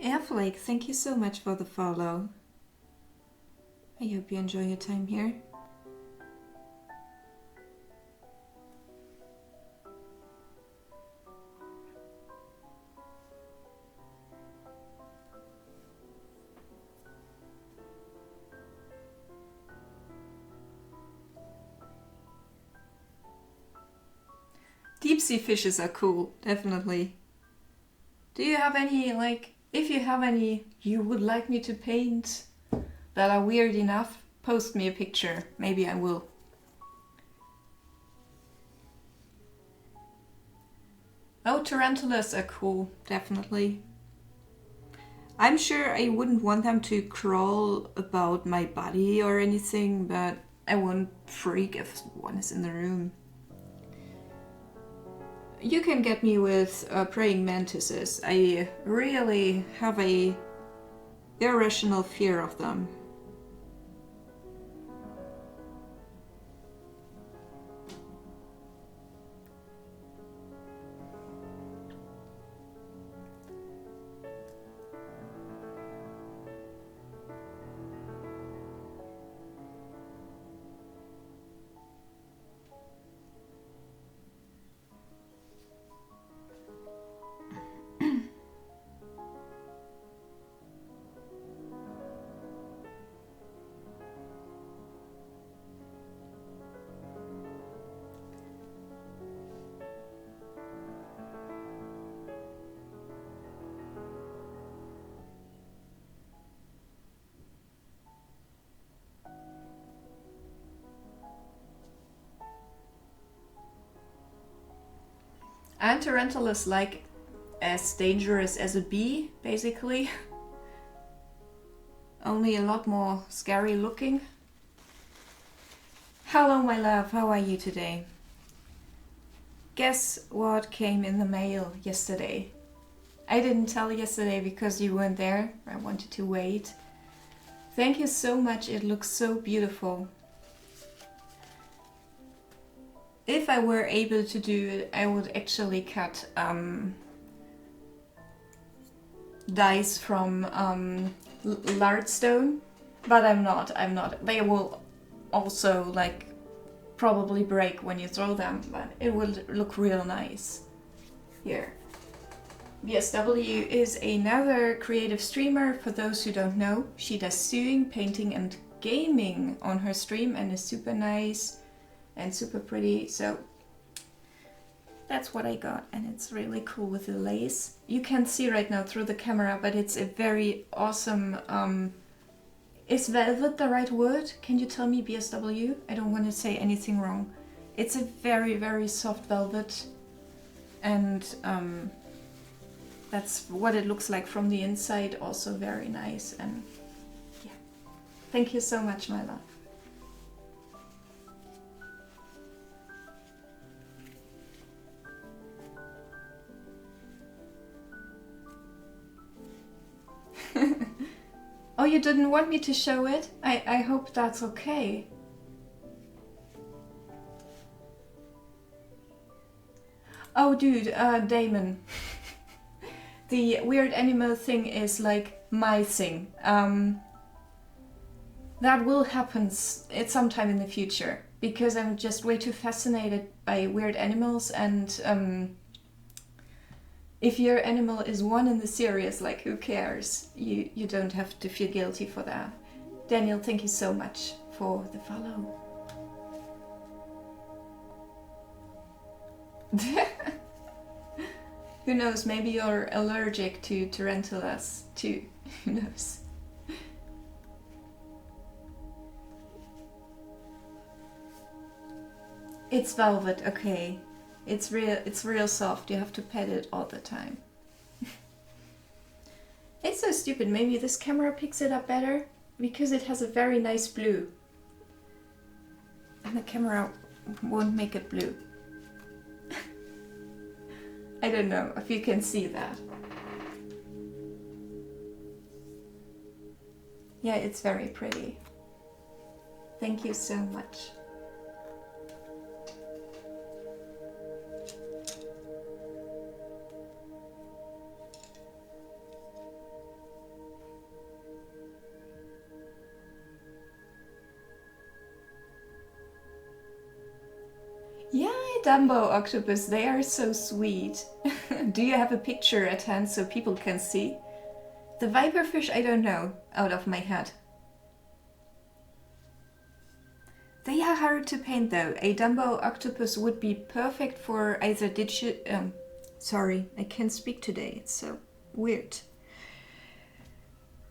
Airflake, thank you so much for the follow. I hope you enjoy your time here. Deep sea fishes are cool, definitely. Do you have any, like, if you have any you would like me to paint that are weird enough, post me a picture. Maybe I will. Oh, tarantulas are cool, definitely. I'm sure I wouldn't want them to crawl about my body or anything, but I won't freak if one is in the room. You can get me with praying mantises. I really have a irrational fear of them. And tarantulas like as dangerous as a bee, basically. Only a lot more scary looking. Hello my love, how are you today? Guess what came in the mail yesterday? I didn't tell yesterday because you weren't there. I wanted to wait. Thank you so much, it looks so beautiful. If I were able to do it, I would actually cut dice from lardstone, but I'm not. They will also like probably break when you throw them, but it will look real nice. Here. BSW is another creative streamer. For those who don't know, she does sewing, painting and gaming on her stream and is super nice and super pretty. So that's what I got, and it's really cool with the lace. You can't see right now through the camera, but it's a very awesome... is velvet the right word? Can you tell me, BSW? I don't want to say anything wrong. It's a very, very soft velvet, and that's what it looks like from the inside. Also very nice, and yeah. Thank you so much, my love. Oh, you didn't want me to show it? I hope that's okay. Oh, dude, Damon. The weird animal thing is like my thing. That will happen at some time in the future, because I'm just way too fascinated by weird animals, and if your animal is one in the series, like who cares? You don't have to feel guilty for that. Daniel, thank you so much for the follow. Who knows, maybe you're allergic to tarantulas too. Who knows? It's velvet, okay. It's real soft. You have to pet it all the time. It's so stupid. Maybe this camera picks it up better because it has a very nice blue. And the camera won't make it blue. I don't know if you can see that. Yeah, it's very pretty. Thank you so much. Yeah, Dumbo octopus, they are so sweet. Do you have a picture at hand so people can see? The viperfish, I don't know, out of my head. They are hard to paint though. A Dumbo octopus would be perfect for either sorry, I can't speak today, it's so weird.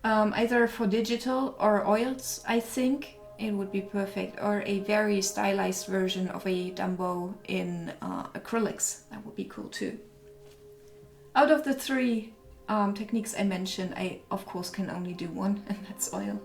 Either for digital or oils, I think. It would be perfect, or a very stylized version of a Dumbo in acrylics. That would be cool too. Out of the three techniques I mentioned, I of course can only do one, and that's oil.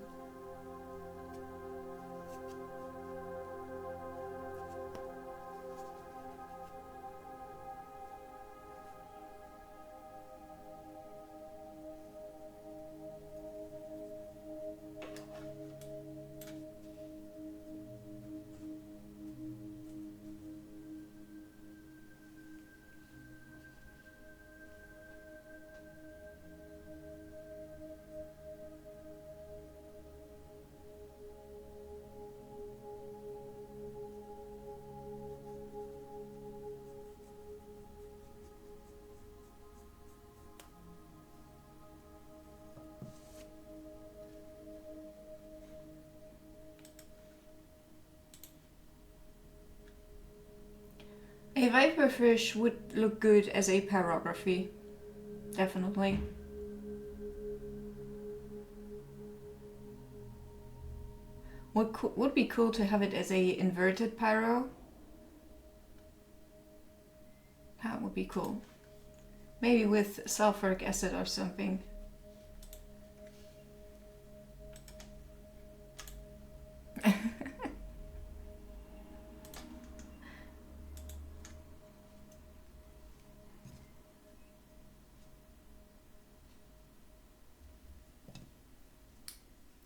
A viperfish would look good as a pyrography, definitely. Would be cool to have it as a inverted pyro. That would be cool. Maybe with sulfuric acid or something.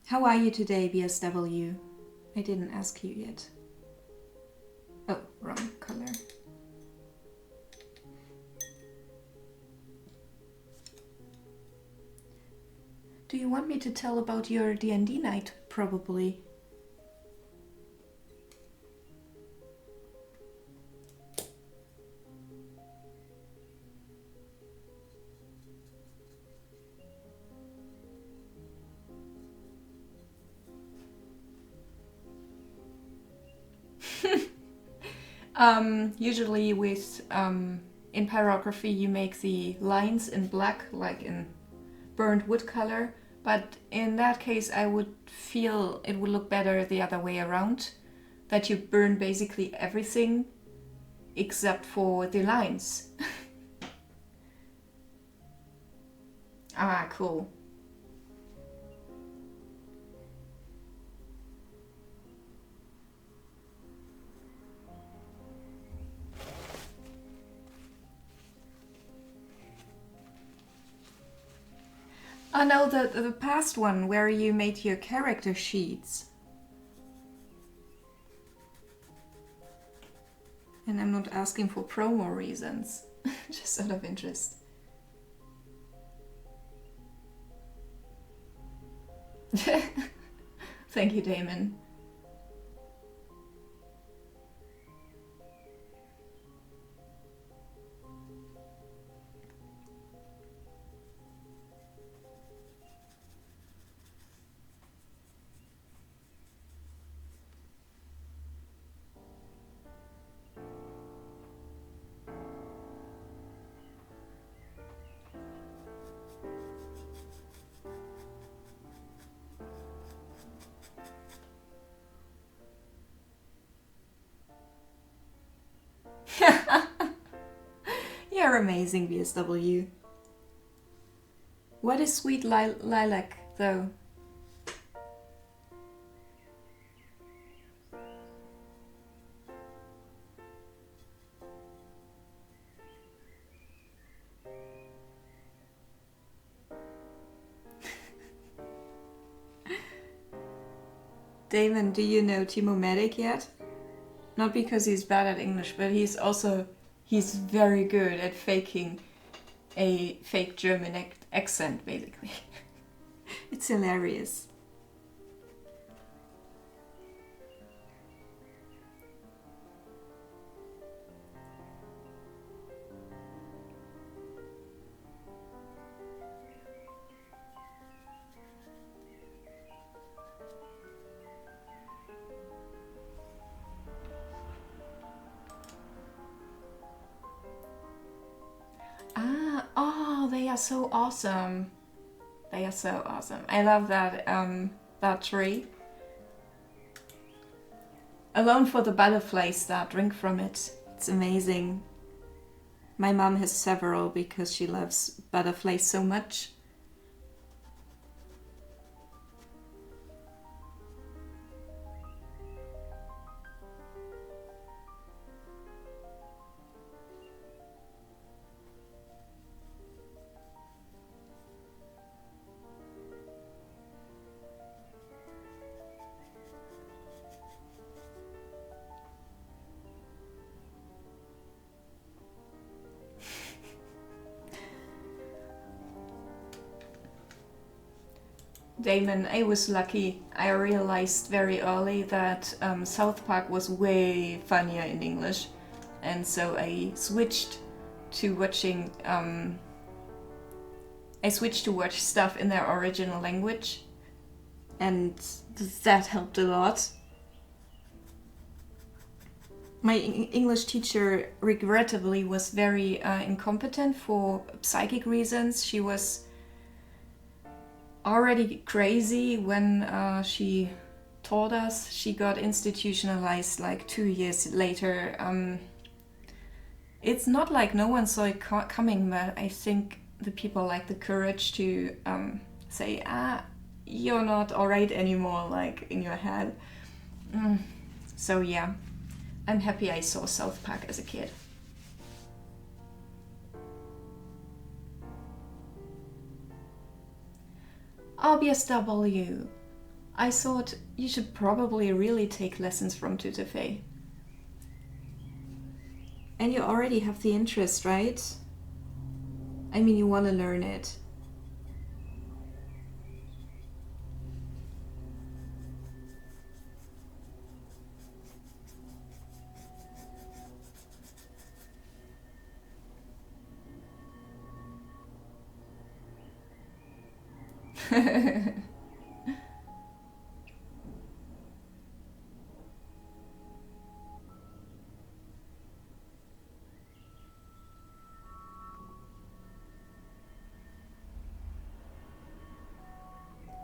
How are you today, BSW? I didn't ask you yet. Oh, wrong color. Do you want me to tell about your D&D night? Probably. Usually with in pyrography you make the lines in black, like in burnt wood color, but in that case I would feel it would look better the other way around, that you burn basically everything except for the lines. Ah, cool. Oh no, the past one where you made your character sheets. And I'm not asking for promo reasons, just out of interest. Thank you, Damon. You're amazing, BSW. What is sweet lilac, though? Damon, do you know Timo Medic yet? Not because he's bad at English, but he's very good at faking a fake German accent, basically. It's hilarious. Ah, oh, they are so awesome. They are so awesome. I love that that tree. Alone for the butterflies that drink from it. It's amazing. My mom has several because she loves butterflies so much. Damon, I was lucky. I realized very early that South Park was way funnier in English, and so I switched to watching. I switched to watch stuff in their original language, and that helped a lot. My English teacher, regrettably, was very incompetent for psychic reasons. She was already crazy when she taught us. She got institutionalized like 2 years later. It's not like no one saw it coming, but I think the people lack the courage to say, you're not alright anymore, like in your head. So yeah, I'm happy I saw South Park as a kid. RBSW. I thought you should probably really take lessons from Tutor Faye. And you already have the interest, right? I mean, you want to learn it.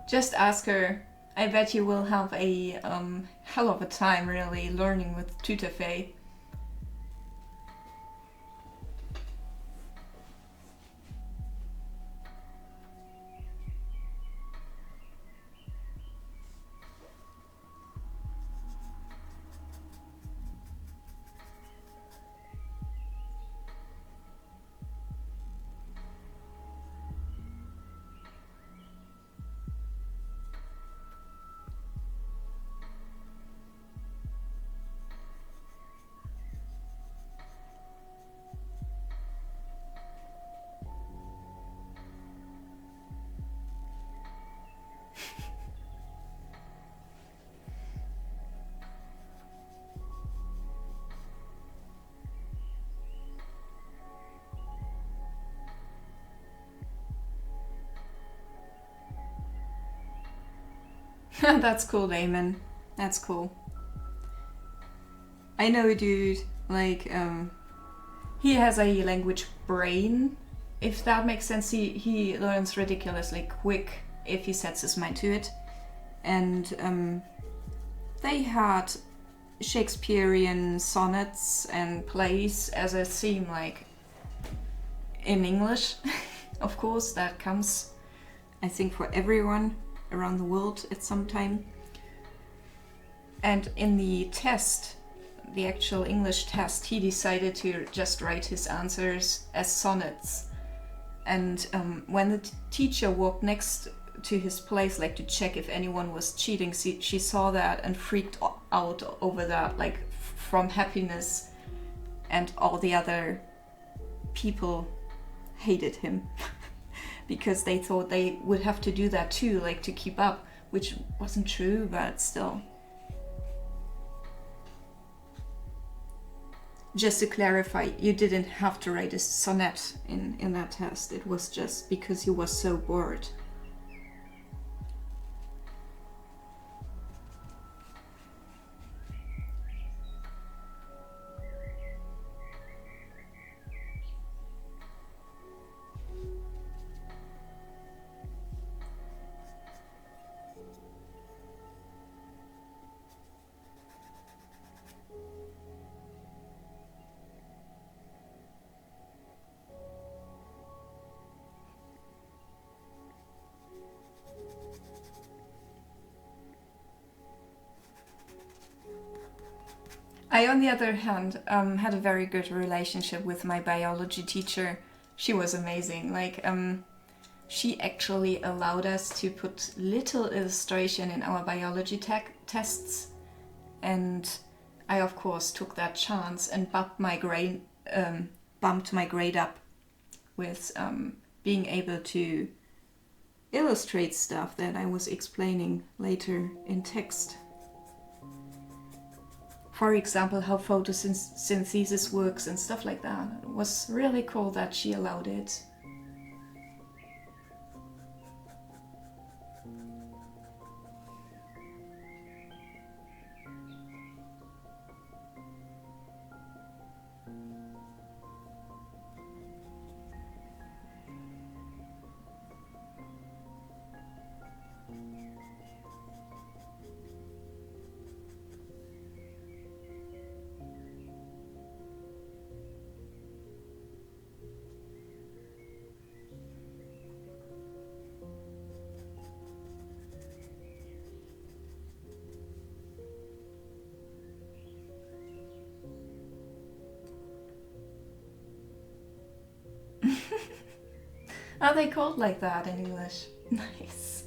Just ask her. I bet you will have a hell of a time really learning with Tutor Faye. That's cool, Damon. That's cool. I know a dude, like, he has a language brain, if that makes sense. He learns ridiculously quick if he sets his mind to it. And they had Shakespearean sonnets and plays as a theme, like, in English. Of course, that comes, I think, for everyone around the world at some time. And in the test, the actual English test, he decided to just write his answers as sonnets. And when the teacher walked next to his place, like to check if anyone was cheating, she saw that and freaked out over that, like from happiness. And all the other people hated him because they thought they would have to do that too, like to keep up, which wasn't true, but still. Just to clarify, you didn't have to write a sonnet in that test. It was just because you were so bored. I, on the other hand, had a very good relationship with my biology teacher. She was amazing. Like, she actually allowed us to put little illustration in our biology tests. And I, of course, took that chance and bumped my grade up with being able to illustrate stuff that I was explaining later in text. For example, how photosynthesis works and stuff like that. It was really cool that she allowed it. Are they called like that in English? Nice.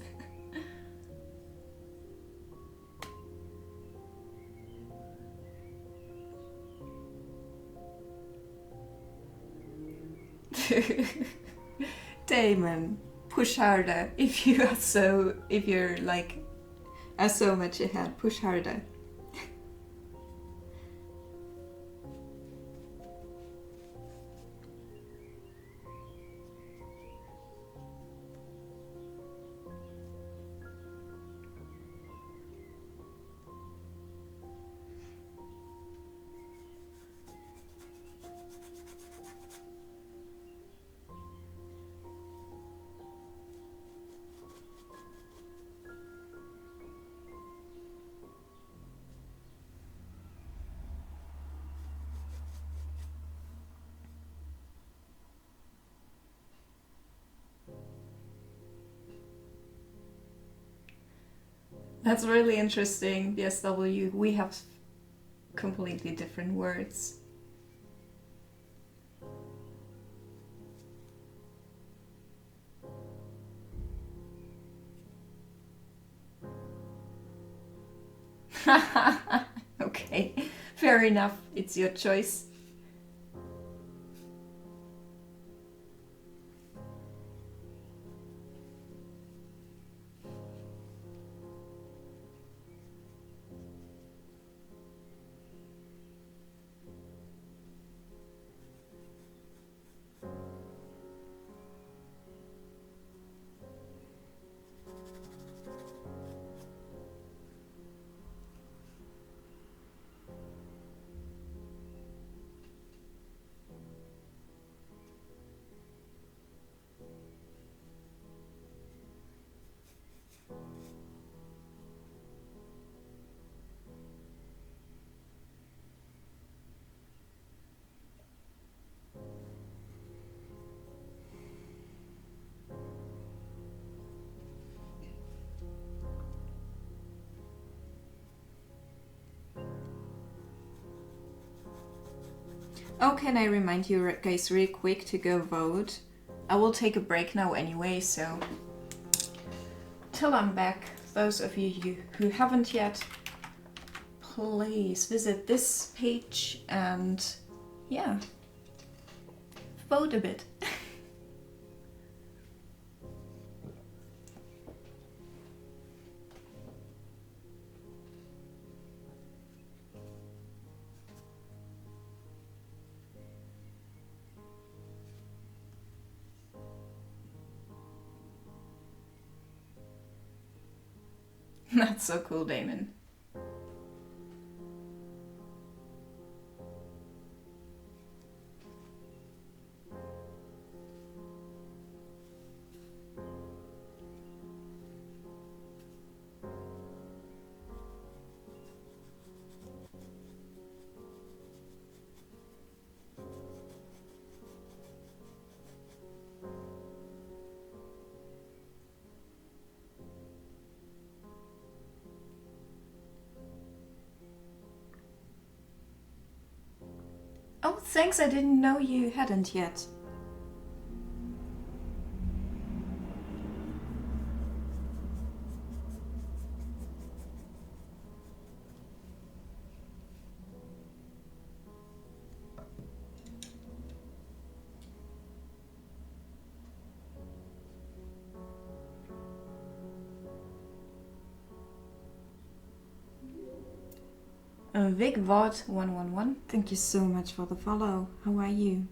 Damon, push harder. If you're like, are so much ahead, push harder. That's really interesting, BSW. We have completely different words. Okay, fair enough. It's your choice. Oh, can I remind you guys really quick to go vote? I will take a break now anyway, so till I'm back, those of you who haven't yet, please visit this page and yeah, vote a bit. That's so cool, Damon. Oh, thanks, I didn't know you hadn't yet. VigVod111, thank you so much for the follow. How are you?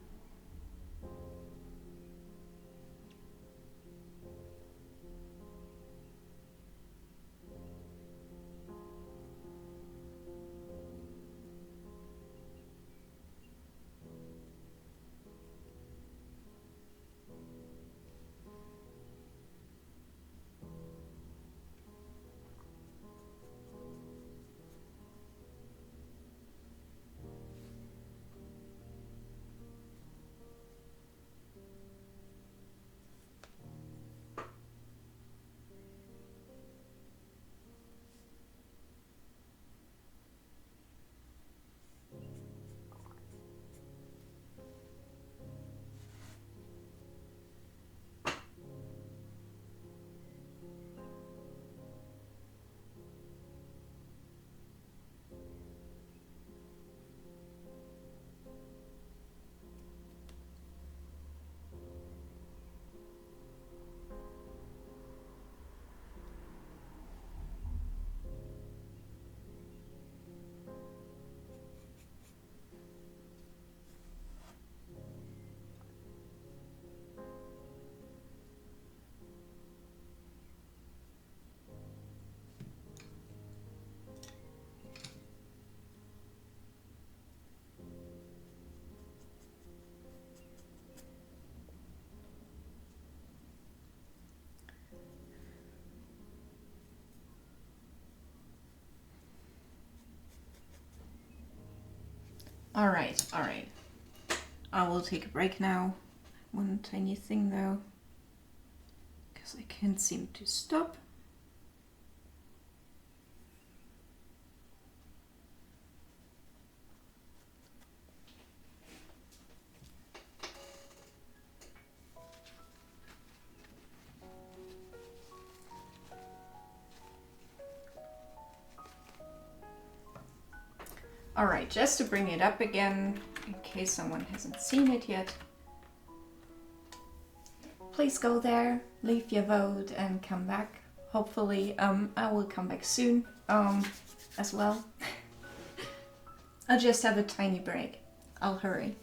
Alright, alright. I will take a break now. One tiny thing though, because I can't seem to stop. Alright, just to bring it up again, in case someone hasn't seen it yet. Please go there, leave your vote and come back. Hopefully, I will come back soon, as well. I'll just have a tiny break. I'll hurry.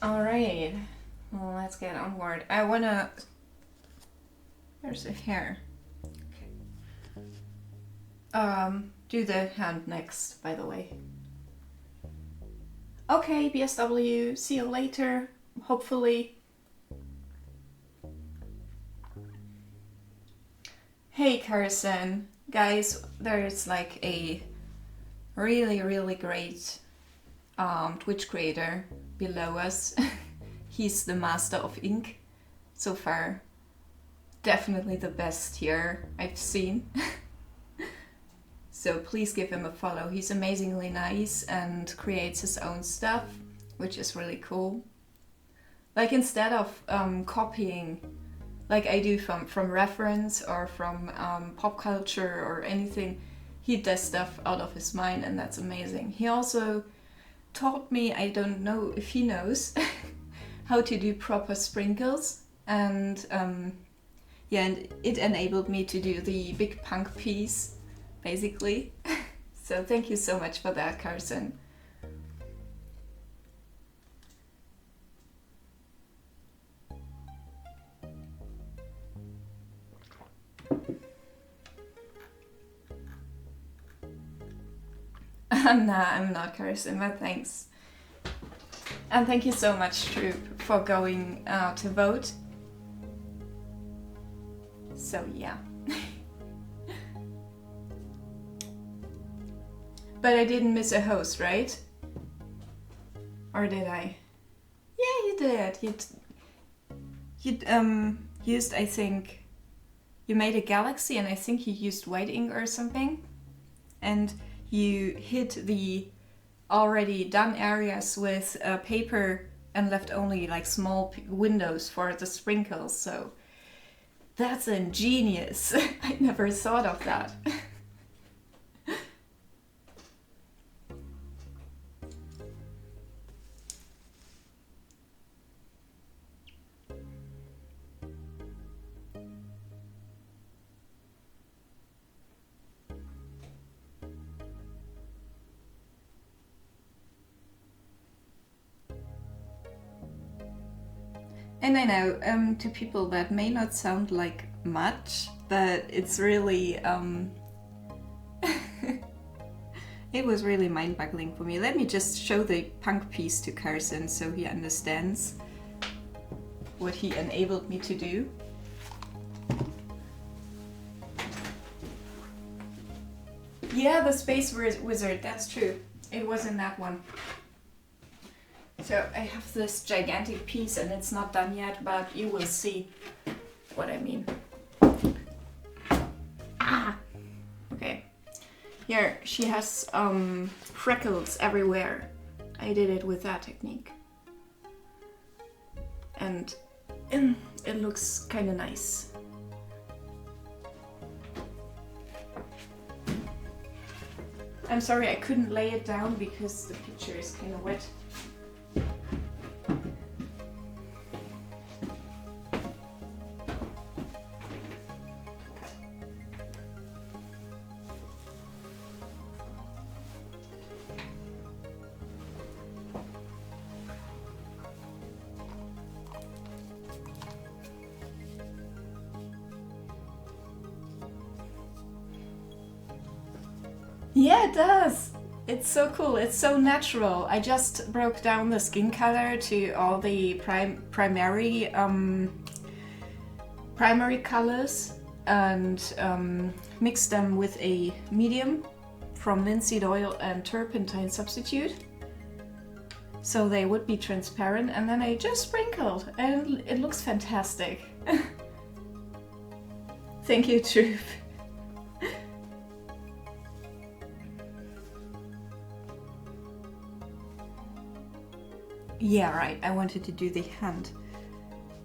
Alright, well, let's get onward. I wanna... There's a hair. Do the hand next, by the way. Okay, BSW, see you later, hopefully. Hey Carson, guys, there's like a really great Twitch creator below us. He's the master of ink so far. Definitely the best here I've seen. So please give him a follow. He's amazingly nice and creates his own stuff, which is really cool. Like instead of copying like I do from reference or from pop culture or anything, he does stuff out of his mind, and that's amazing. He also taught me, I don't know if he knows, how to do proper sprinkles, and yeah, and it enabled me to do the big punk piece, basically. So thank you so much for that, Carson. Nah, I'm not Carson, but thanks. And thank you so much, Troop, for going to vote. So yeah. But I didn't miss a host, right? Or did I? Yeah, you did. You used, I think, you made a galaxy, and I think you used white ink or something, and you hid the already done areas with paper and left only like small windows for the sprinkles. So that's ingenious. I never thought of that. And I know, to people that may not sound like much, but it's really, it was really mind-boggling for me. Let me just show the punk piece to Carson so he understands what he enabled me to do. Yeah, the Space Wizard, that's true. It was in that one. So I have this gigantic piece and it's not done yet, but you will see what I mean. Ah! Okay. Here, she has freckles everywhere. I did it with that technique. And it looks kind of nice. I'm sorry I couldn't lay it down because the picture is kind of wet. Yeah, it does. It's so cool. It's so natural. I just broke down the skin color to all the primary colors and mixed them with a medium from linseed oil and turpentine substitute, so they would be transparent. And then I just sprinkled, and it looks fantastic. Thank you, Truth. Yeah, right. I wanted to do the hand.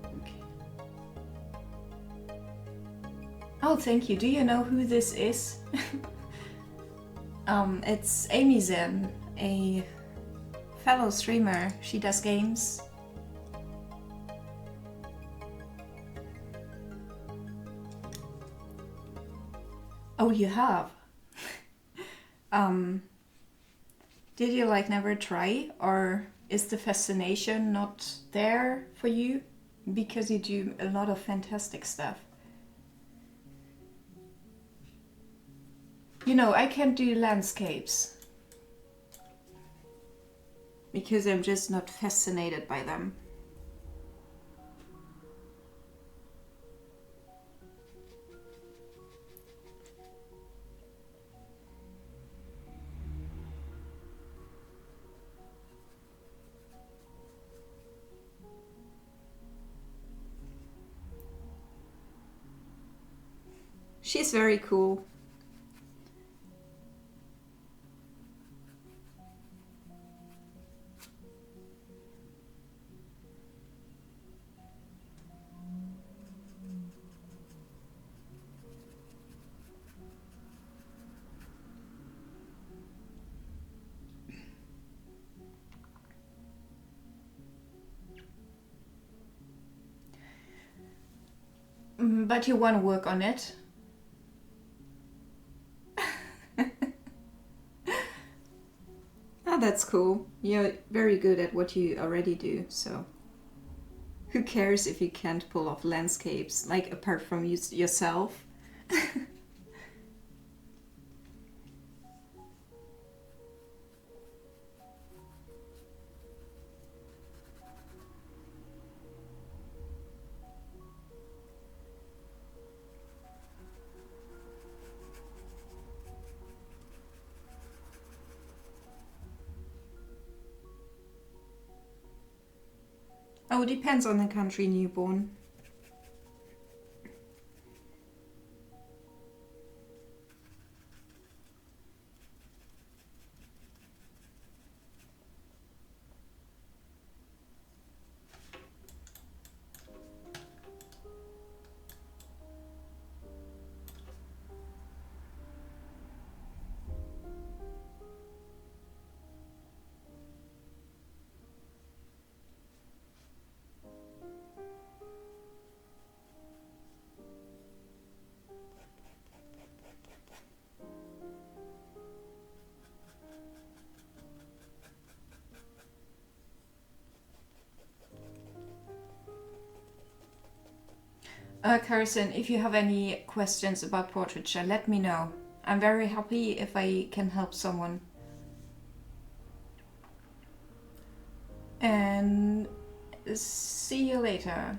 Okay. Oh, thank you. Do you know who this is? It's Amy Zen, a fellow streamer. She does games. Oh, you have? Did you like never try, or Is the fascination not there for you? Because you do a lot of fantastic stuff. You know, I can't do landscapes because I'm just not fascinated by them. She's very cool. But you want to work on it? Oh, that's cool. You're very good at what you already do, so who cares if you can't pull off landscapes, like apart from yourself? Oh, it depends on the country, newborn. Carson, if you have any questions about portraiture, let me know. I'm very happy if I can help someone. And see you later.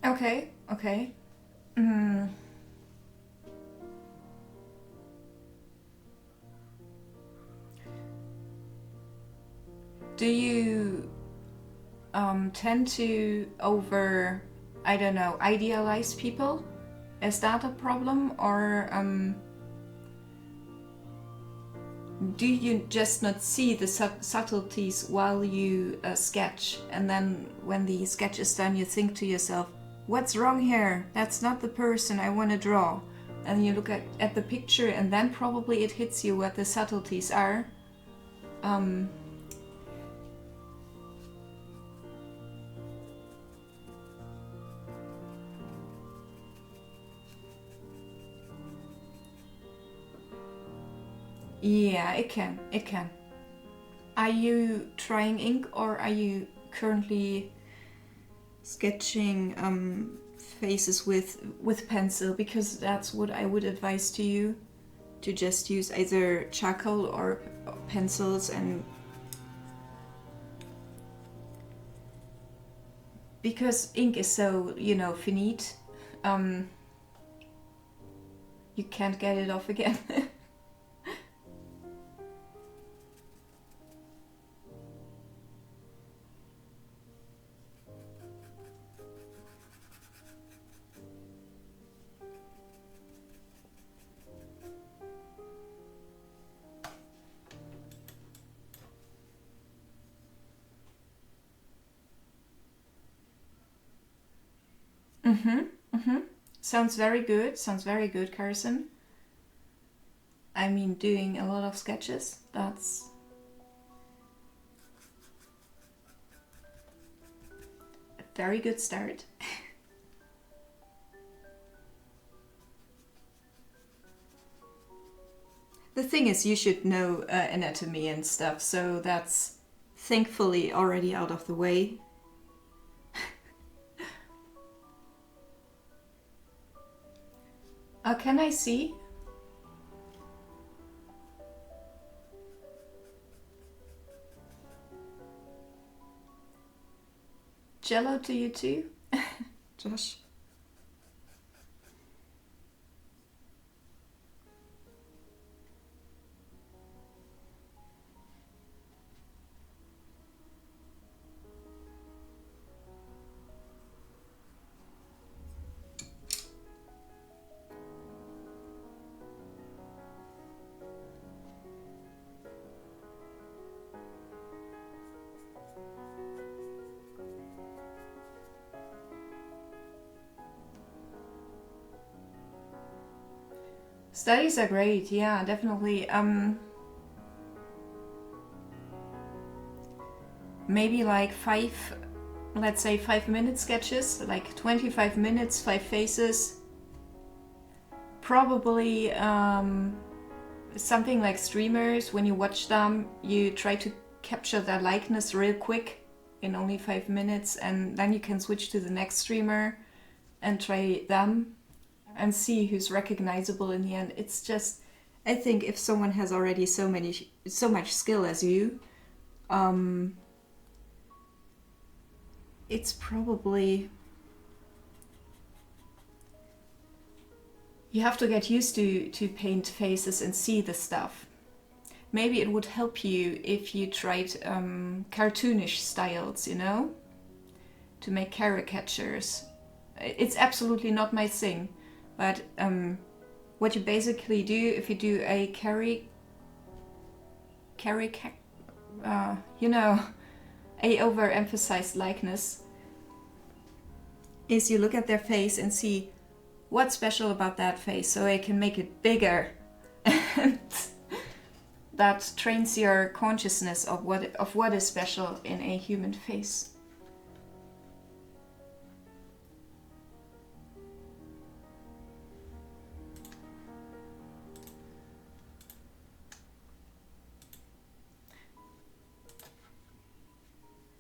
Okay, okay. Do you tend to I don't know, idealize people? Is that a problem? Or do you just not see the subtleties while you sketch? And then when the sketch is done, you think to yourself, what's wrong here? That's not the person I want to draw. And you look at the picture, and then probably it hits you what the subtleties are. Yeah, it can. It can. Are you trying ink or are you currently sketching faces with pencil? Because that's what I would advise to you, to just use either charcoal or pencils, and because ink is so, you know, finite, you can't get it off again. Mm-hmm. Mm-hmm. Sounds very good. Sounds very good, Carson. I mean, doing a lot of sketches, that's a very good start. The thing is, you should know anatomy and stuff, so that's thankfully already out of the way. Can I see? Jello to you too? Josh? Studies are great, yeah, definitely. Maybe like let's say 5 minute sketches, like 25 minutes, 5 faces. Probably something like streamers, when you watch them, you try to capture their likeness real quick in only 5 minutes, and then you can switch to the next streamer and try them and see who's recognizable in the end. It's just, I think if someone has already so much skill as you, it's probably, you have to get used to paint faces and see the stuff. Maybe it would help you if you tried cartoonish styles, you know, to make caricatures. It's absolutely not my thing, but what you basically do if you do a you know, a overemphasized likeness, is you look at their face and see what's special about that face, so I can make it bigger. And that trains your consciousness of what is special in a human face.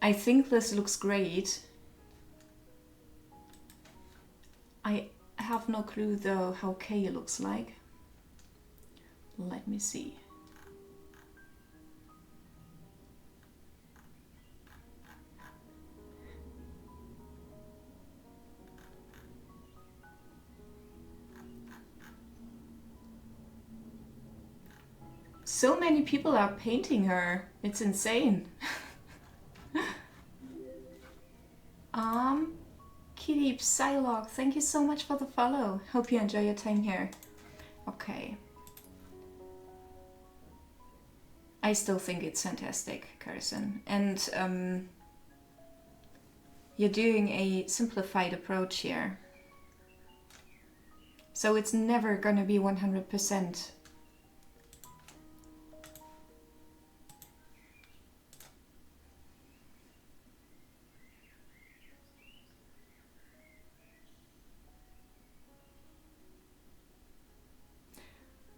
I think this looks great. I have no clue though how K looks like. Let me see. So many people are painting her. It's insane. Kitty Psylocke, thank you so much for the follow. Hope you enjoy your time here. Okay. I still think it's fantastic, Carson. And you're doing a simplified approach here. So it's never gonna be 100%.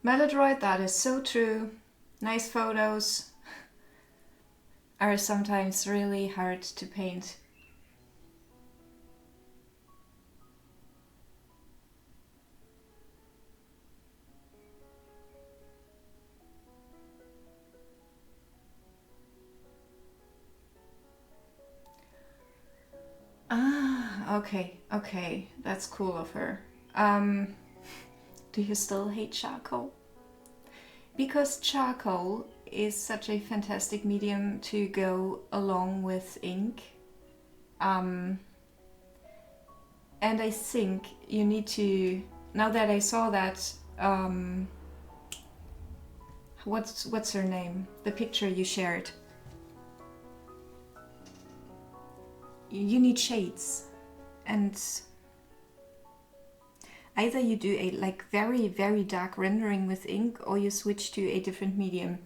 Melodroid, that is so true. Nice photos are sometimes really hard to paint. Ah, okay, that's cool of her. Do you still hate charcoal? Because charcoal is such a fantastic medium to go along with ink. And I think you need to, now that I saw that, what's her name? The picture you shared. You need shades, and either you do a like very very dark rendering with ink, or you switch to a different medium.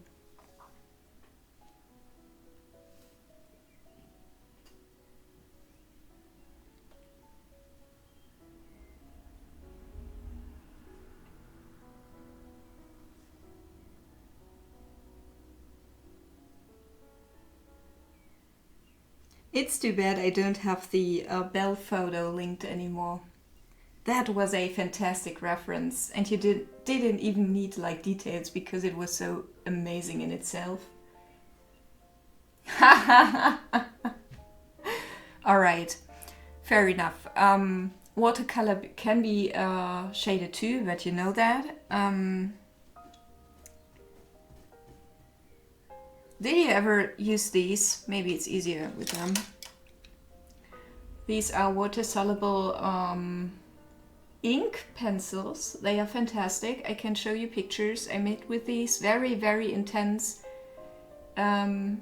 It's too bad I don't have the Bell photo linked anymore. That was a fantastic reference, and you didn't even need like details because it was so amazing in itself. All right, fair enough. Watercolor can be shaded too, but you know that. Did you ever use these? Maybe it's easier with them. These are water-soluble ink pencils. They are fantastic. I can show you pictures I made with these. Very, very intense. The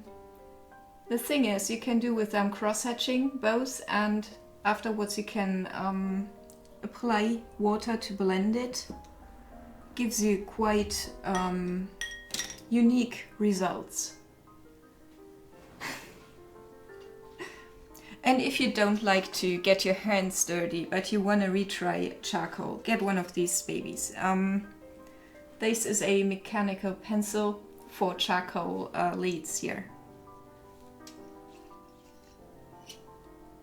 thing is, you can do with them cross-hatching both, and afterwards you can apply water to blend it. Gives you quite unique results. And if you don't like to get your hands dirty, but you want to retry charcoal, get one of these babies. This is a mechanical pencil for charcoal leads here.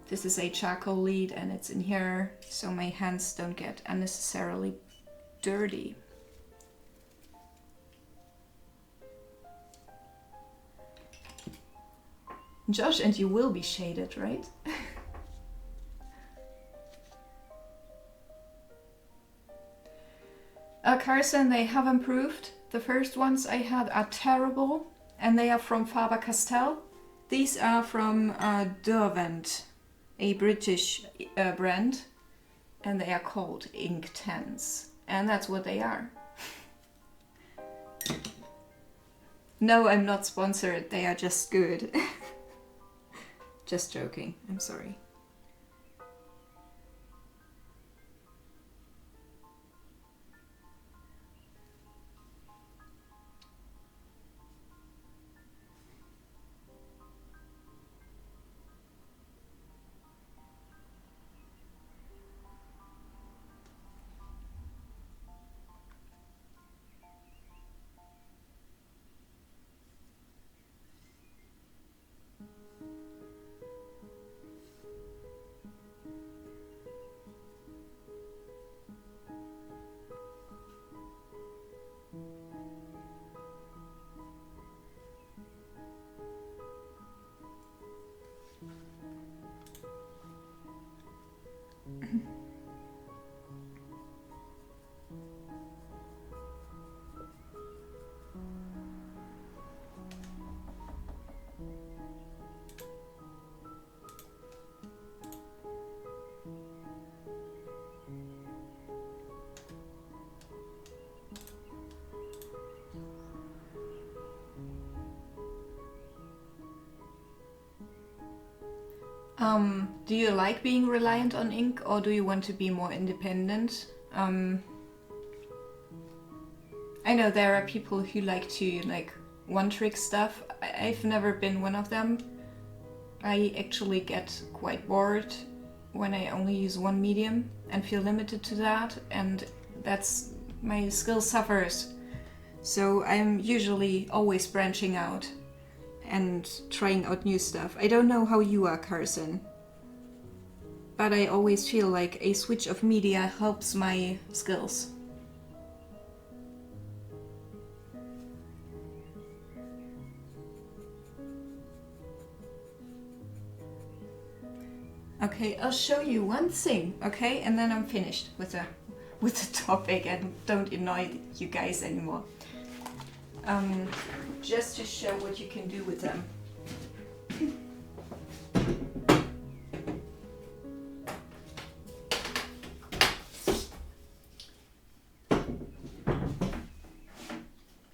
This is a charcoal lead and it's in here, so my hands don't get unnecessarily dirty. Josh, and you will be shaded, right? Carson, they have improved. The first ones I had are terrible, and they are from Faber-Castell. These are from Derwent, a British brand, and they are called Inktense, and that's what they are. No, I'm not sponsored, they are just good. Just joking, I'm sorry. Do you like being reliant on ink, or do you want to be more independent? I know there are people who like to one-trick stuff. I've never been one of them. I actually get quite bored when I only use one medium and feel limited to that, and that's my skill suffers. So I'm usually always branching out and trying out new stuff. I don't know how you are, Carson, but I always feel like a switch of media helps my skills. Okay, I'll show you one thing, okay? And then I'm finished with the topic and don't annoy you guys anymore. Just to show what you can do with them.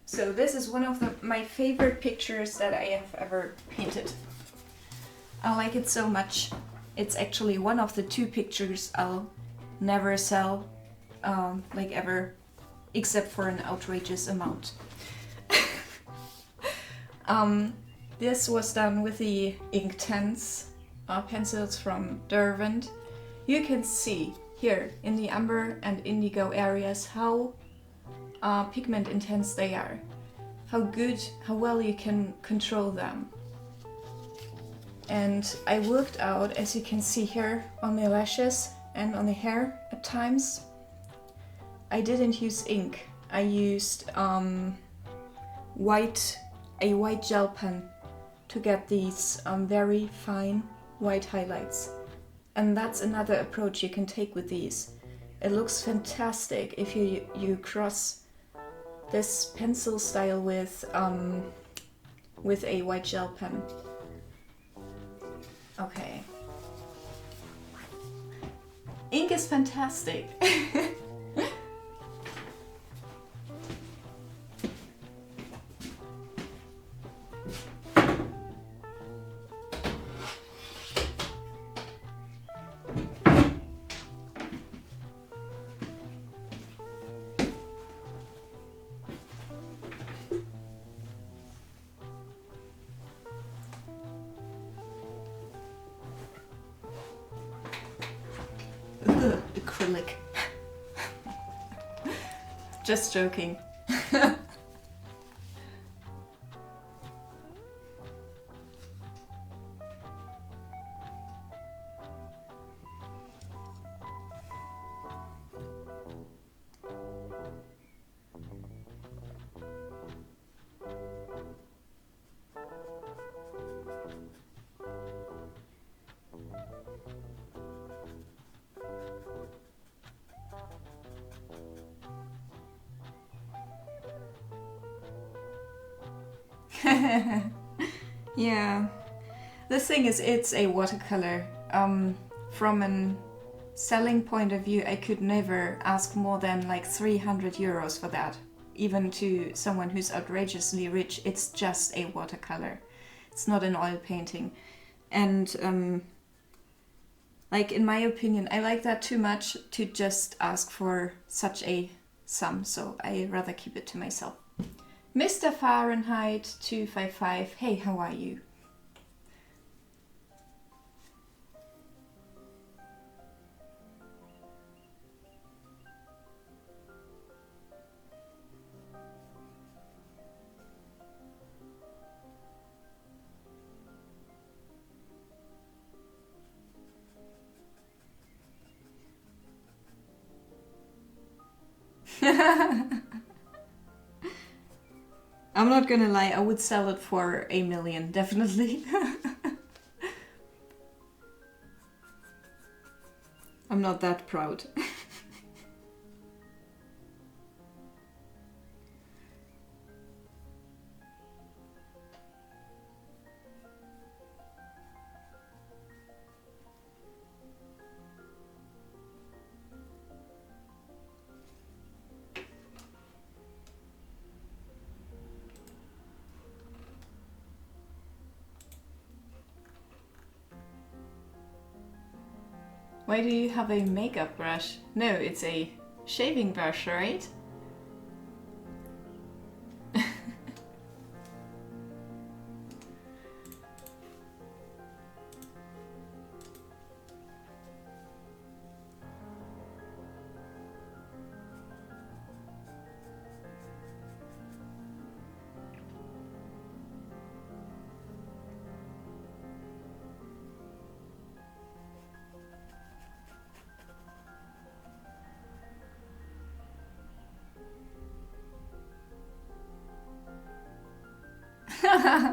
So this is one of my favorite pictures that I have ever painted. I like it so much. It's actually one of the 2 pictures I'll never sell, like ever, except for an outrageous amount. This was done with the Inktense pencils from Derwent. You can see here in the amber and indigo areas how pigment intense they are, how well you can control them. And I worked out, as you can see here, on the lashes and on the hair at times. I didn't use ink. I used a white gel pen to get these very fine white highlights. And that's another approach you can take with these. It looks fantastic if you cross this pencil style with a white gel pen. Okay. Ink is fantastic. Acrylic. Just joking. Yeah, the thing is, it's a watercolor. From a selling point of view, I could never ask more than like 300 euros for that. Even to someone who's outrageously rich, it's just a watercolor. It's not an oil painting. And like, in my opinion, I like that too much to just ask for such a sum, so I rather keep it to myself. Mr. Fahrenheit 255, hey, how are you? I'm not gonna lie, I would sell it for 1 million, definitely. I'm not that proud. Why do you have a makeup brush? No, it's a shaving brush, right?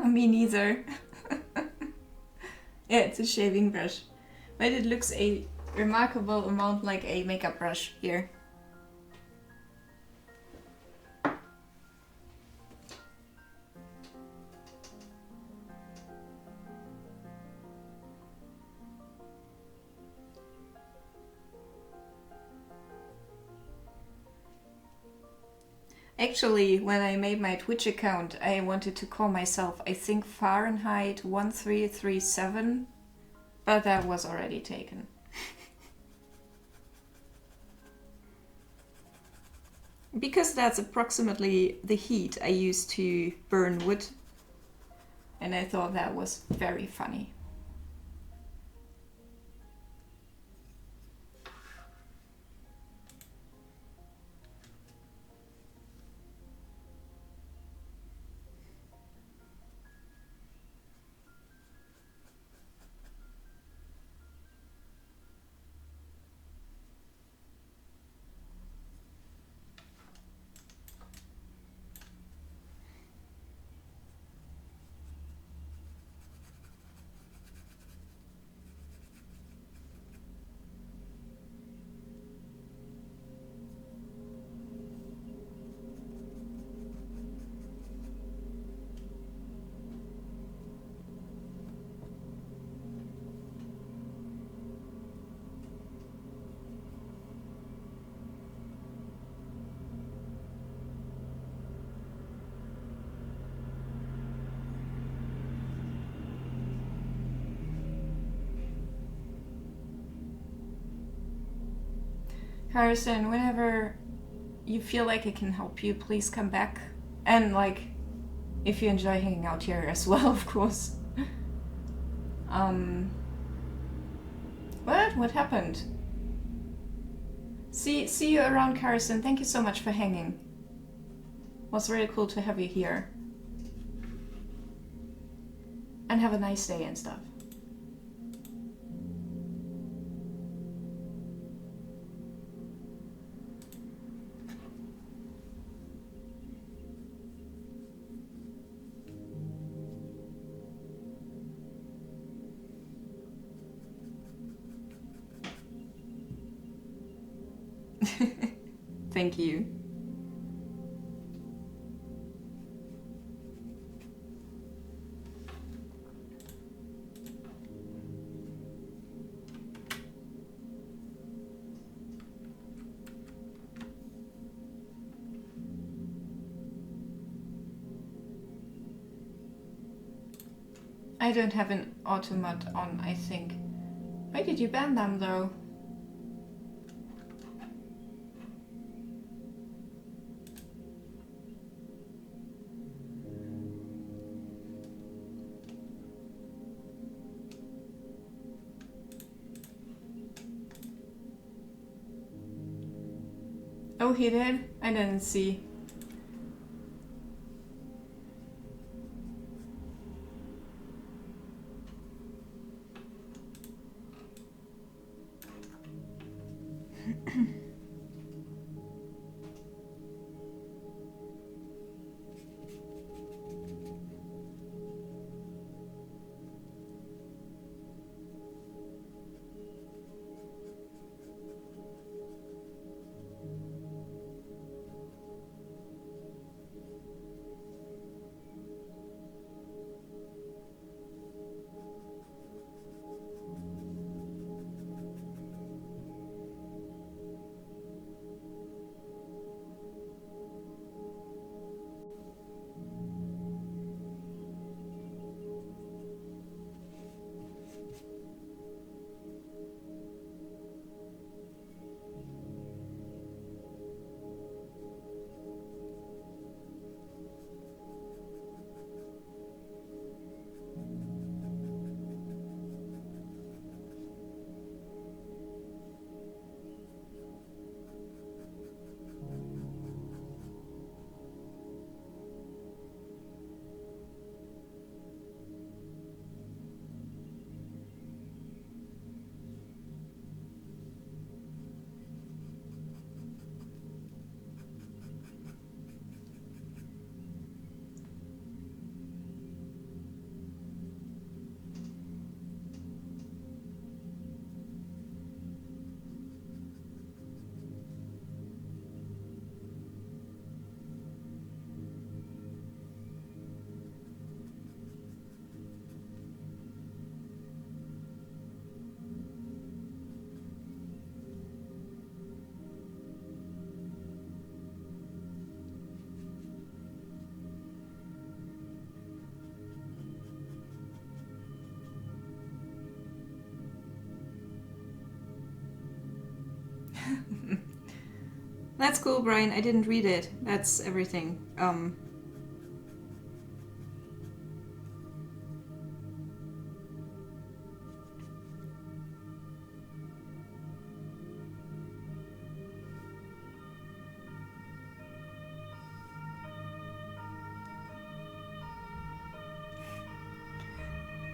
Me neither. Yeah, it's a shaving brush. But it looks a remarkable amount like a makeup brush here. Actually, when I made my Twitch account, I wanted to call myself, I think, Fahrenheit 1337, but that was already taken. Because that's approximately the heat I use to burn wood, and I thought that was very funny. Harrison, whenever you feel like I can help you, please come back. And like, if you enjoy hanging out here as well, of course. What happened? See you around, Harrison. Thank you so much for hanging. It was really cool to have you here. And have a nice day and stuff. Thank you. I don't have an automat on, I think. Why did you ban them though? Oh, he did? I didn't see. That's cool, Brian. I didn't read it. That's everything.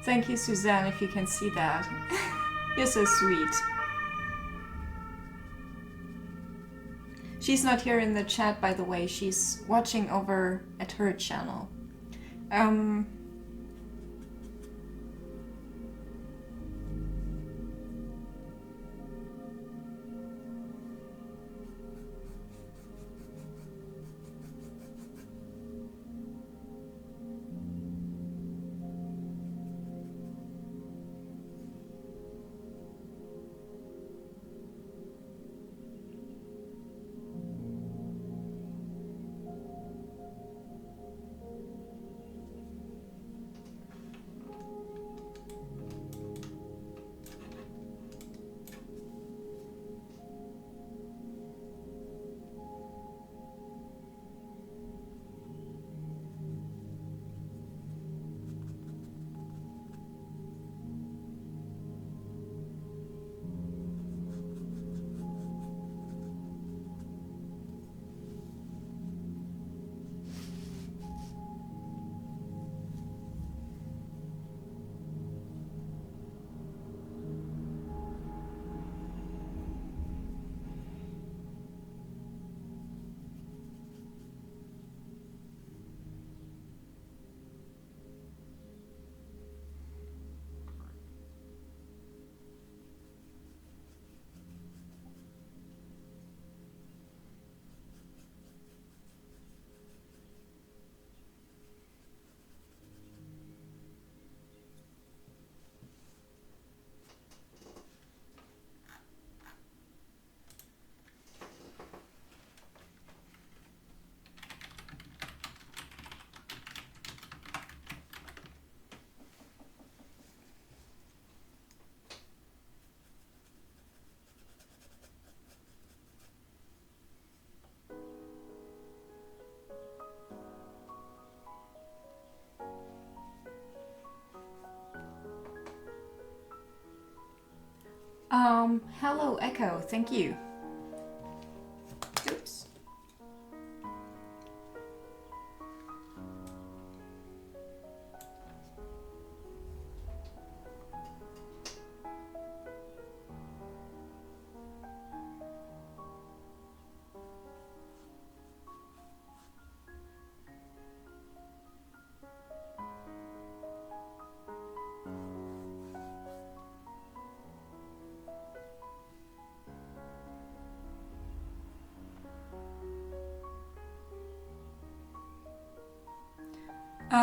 Thank you, Suzanne, if you can see that. You're so sweet. She's not here in the chat, by the way. She's watching over at her channel. Hello, Echo. Thank you. Oops.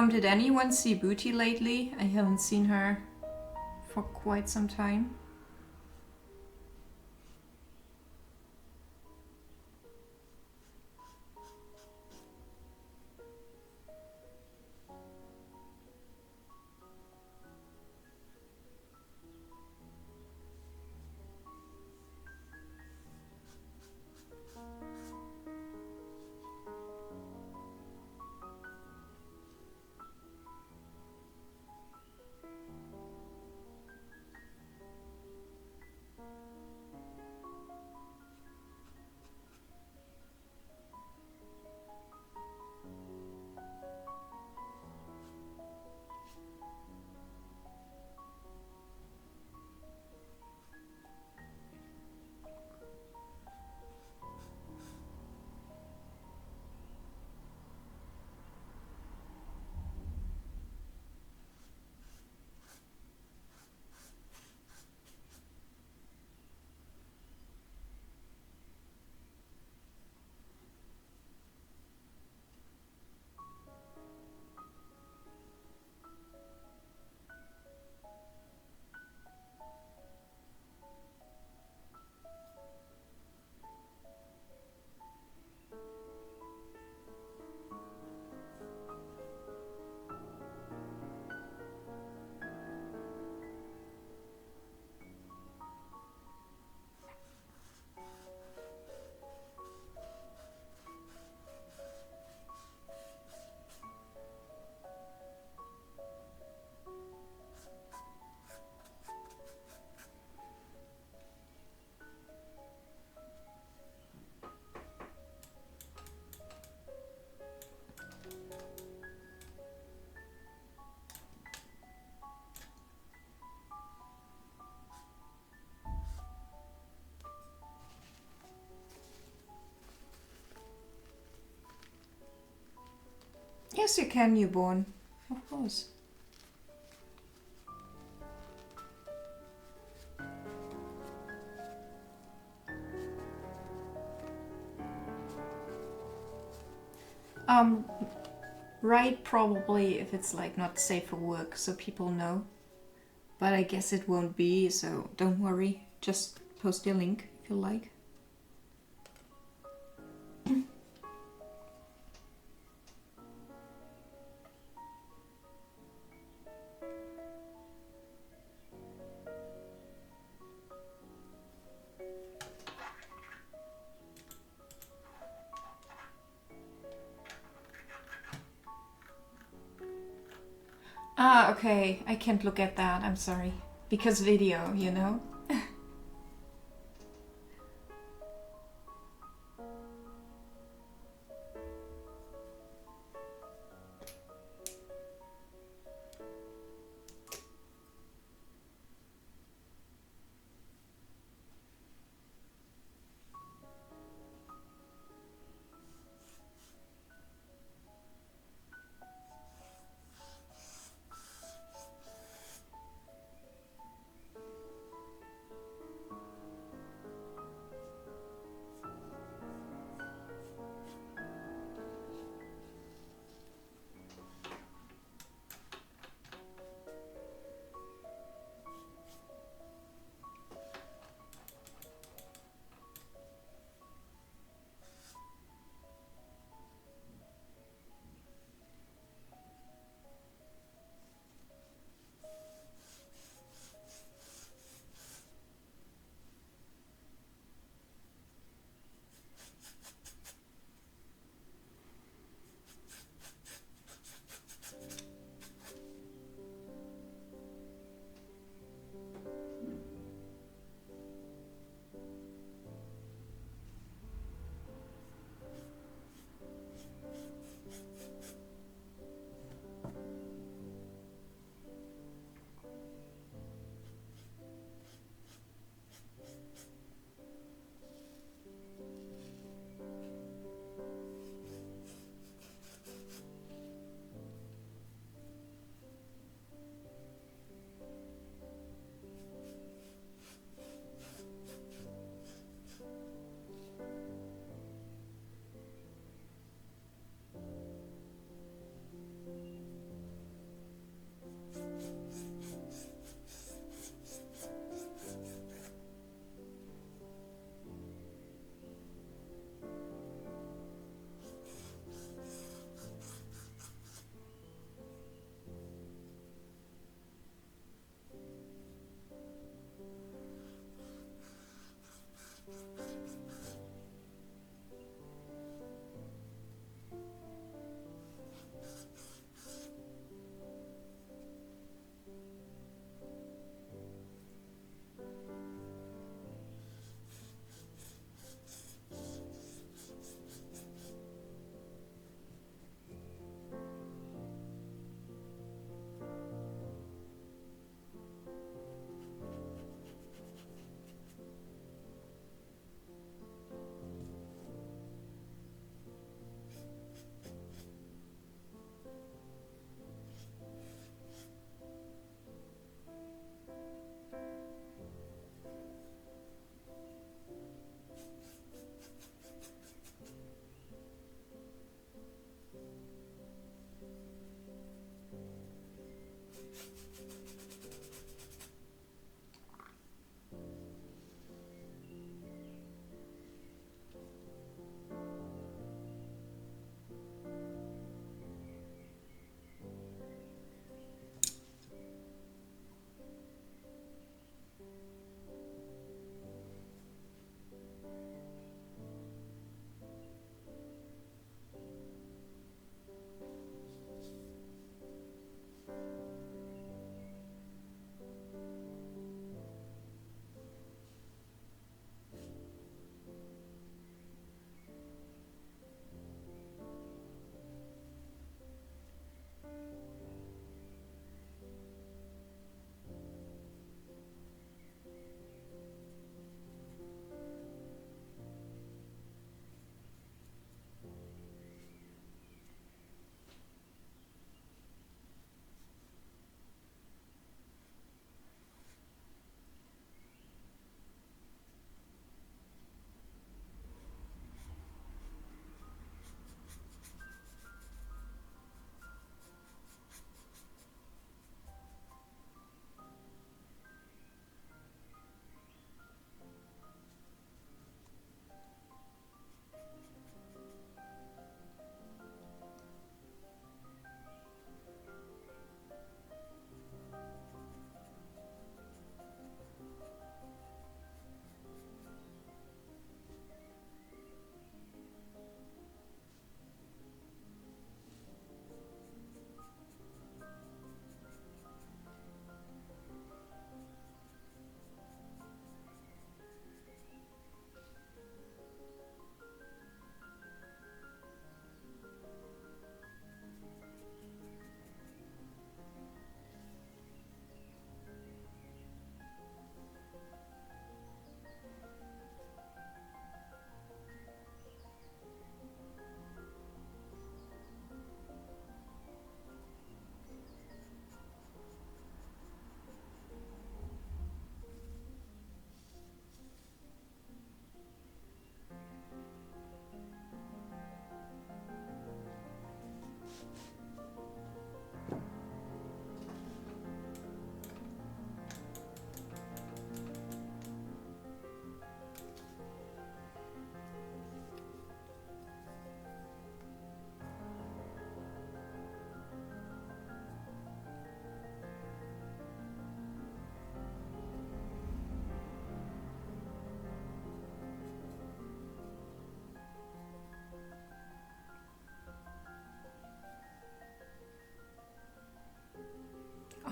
Did anyone see Booty lately? I haven't seen her for quite some time. Yes, you can, newborn. Of course. Right, probably if it's like not safe for work, so people know. But I guess it won't be, so don't worry. Just post your link if you like. Ah, okay. I can't look at that. I'm sorry. Because video, you know?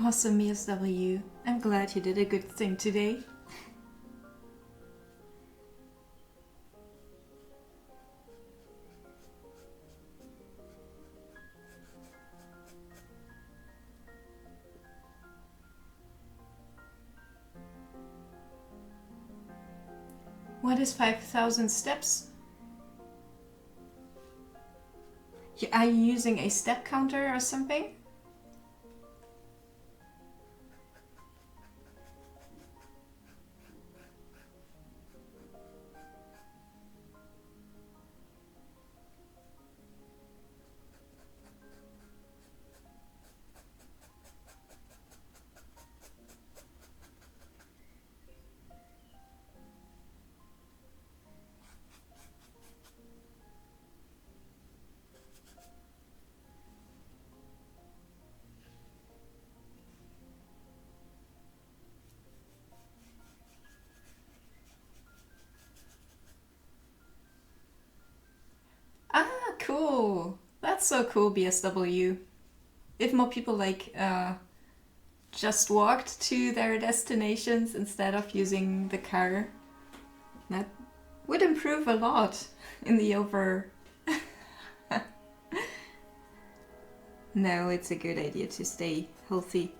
Awesome, ESW. I'm glad you did a good thing today. What is 5,000 steps? Are you using a step counter or something? Ah, cool. That's so cool, BSW. If more people like just walked to their destinations instead of using the car, that would improve a lot in the over. No, it's a good idea to stay healthy.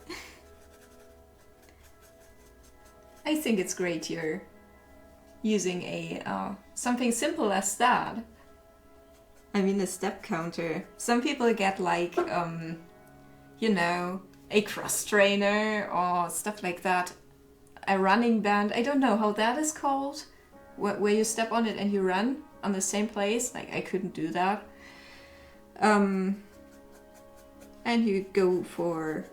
I think it's great you're using a something simple as that. I mean, a step counter. Some people get like, you know, a cross trainer or stuff like that. A running band. I don't know how that is called. Where you step on it and you run on the same place. Like, I couldn't do that. And you go for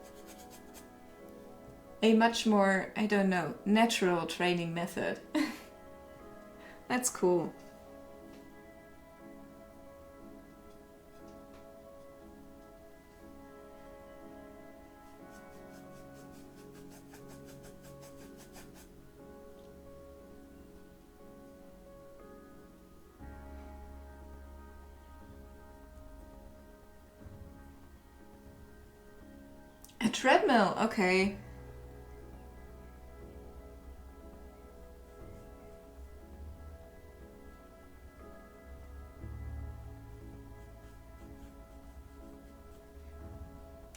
a much more, I don't know, natural training method. That's cool. A treadmill, okay.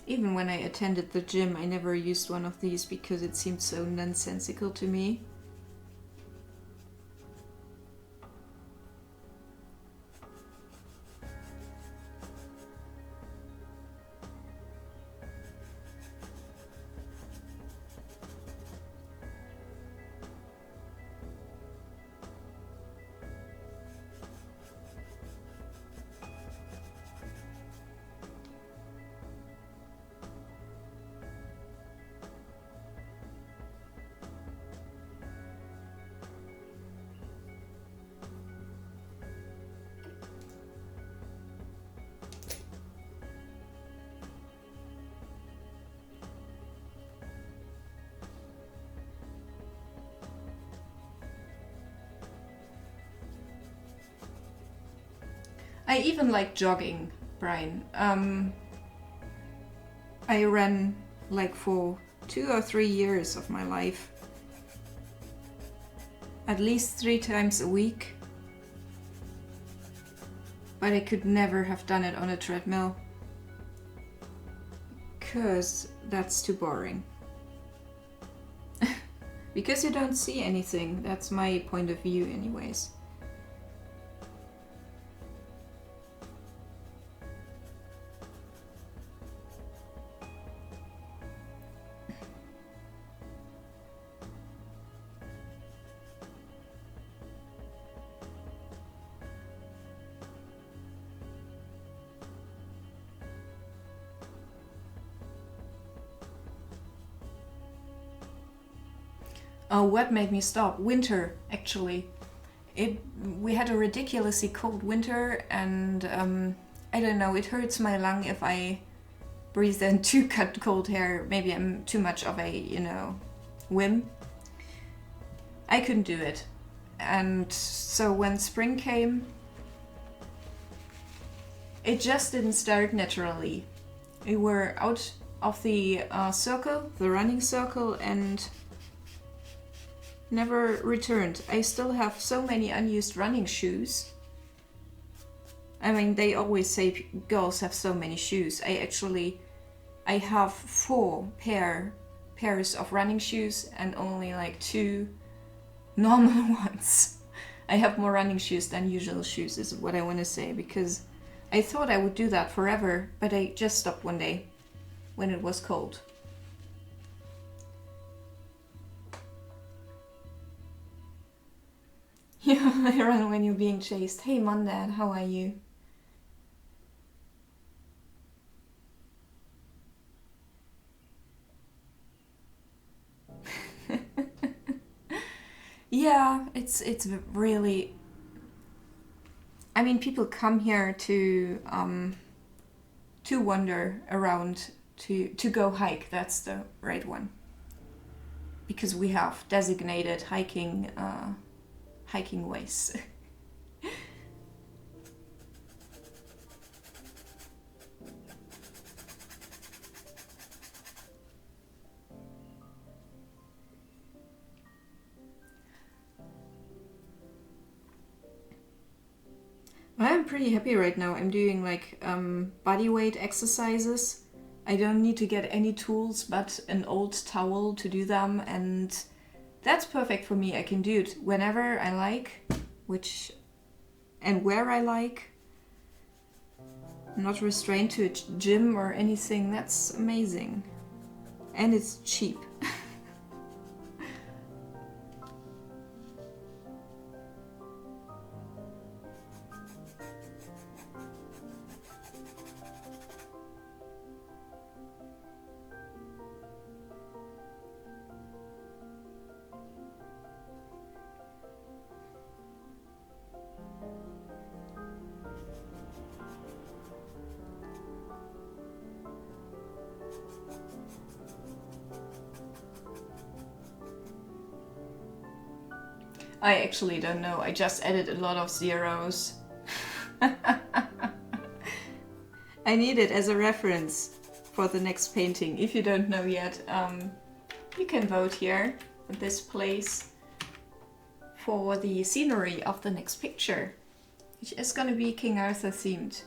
Even when I attended the gym, I never used one of these because it seemed so nonsensical to me. I even like jogging, Brian. I ran like for 2 or 3 years of my life. At least 3 times a week. But I could never have done it on a treadmill. Because that's too boring. Because you don't see anything. That's my point of view anyways. Oh, what made me stop? Winter, actually. We had a ridiculously cold winter, and I don't know, it hurts my lung if I breathe in too cold air. Maybe I'm too much of a, you know, whim. I couldn't do it. And so when spring came, it just didn't start naturally. We were out of the circle, the running circle, and never returned. I still have so many unused running shoes. I mean, they always say girls have so many shoes. I have 4 pairs of running shoes and only like 2 normal ones. I have more running shoes than usual shoes is what I want to say, because I thought I would do that forever, but I just stopped one day when it was cold. Yeah, I run when you're being chased. Hey Mondad, how are you? Yeah, it's really. I mean, people come here to wander around, to go hike. That's the right one, because we have designated hiking ways. I'm pretty happy right now. I'm doing like body weight exercises. I don't need to get any tools but an old towel to do them, and that's perfect for me. I can do it whenever I like, which and where I like. I'm not restrained to a gym or anything. That's amazing. And it's cheap. I actually don't know. I just added a lot of zeros. I need it as a reference for the next painting. If you don't know yet, you can vote here at this place for the scenery of the next picture, which is gonna be King Arthur themed.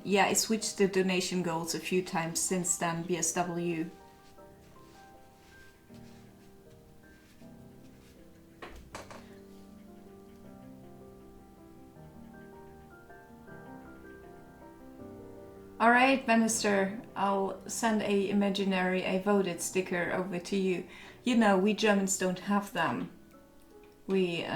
Yeah, I switched the donation goals a few times since then, BSW. Alright, Bannister, I'll send a imaginary I voted sticker over to you. You know, we Germans don't have them. We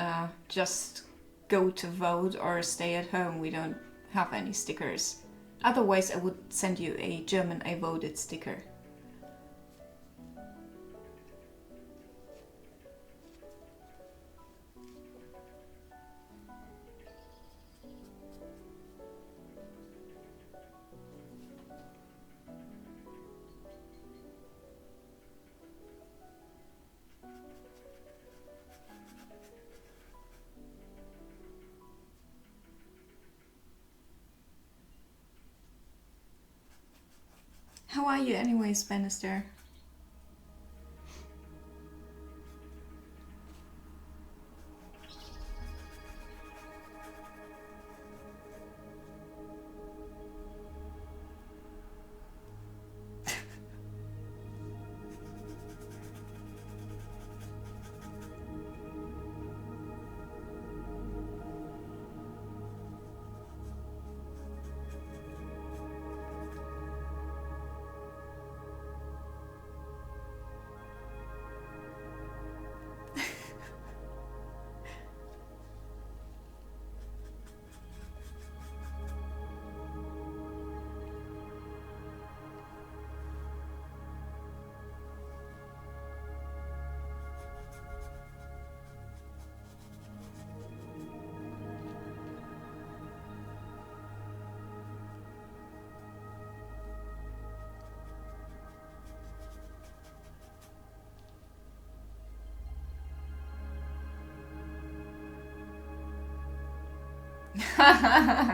just go to vote or stay at home. We don't have any stickers. Otherwise, I would send you a German I voted sticker. you anyways, Bannister?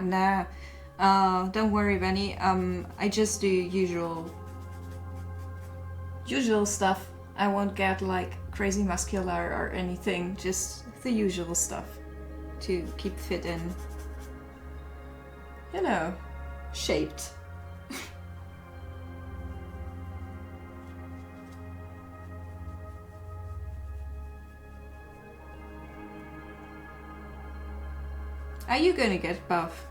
Nah, don't worry, Benny. I just do usual stuff. I won't get like crazy muscular or anything. Just the usual stuff to keep fit and, you know, shaped. Are you gonna get buff?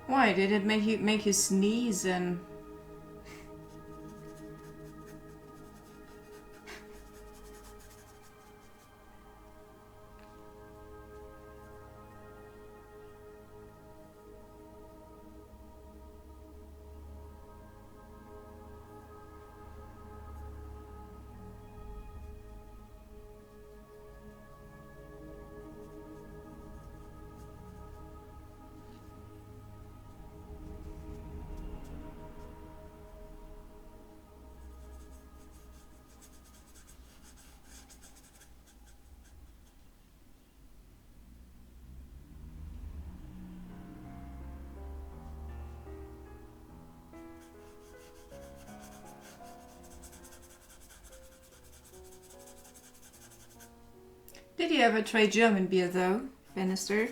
Why did it make you sneeze and? Did you ever try German beer though, Bannister?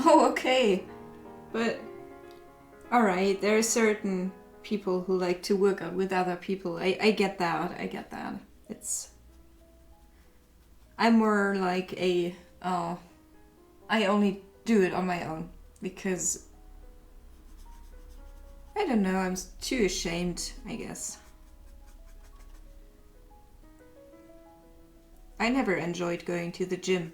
Oh, okay. But, alright, there are certain people who like to work out with other people. I get that, I get that. I'm more like I only do it on my own because, I don't know, I'm too ashamed, I guess. I never enjoyed going to the gym.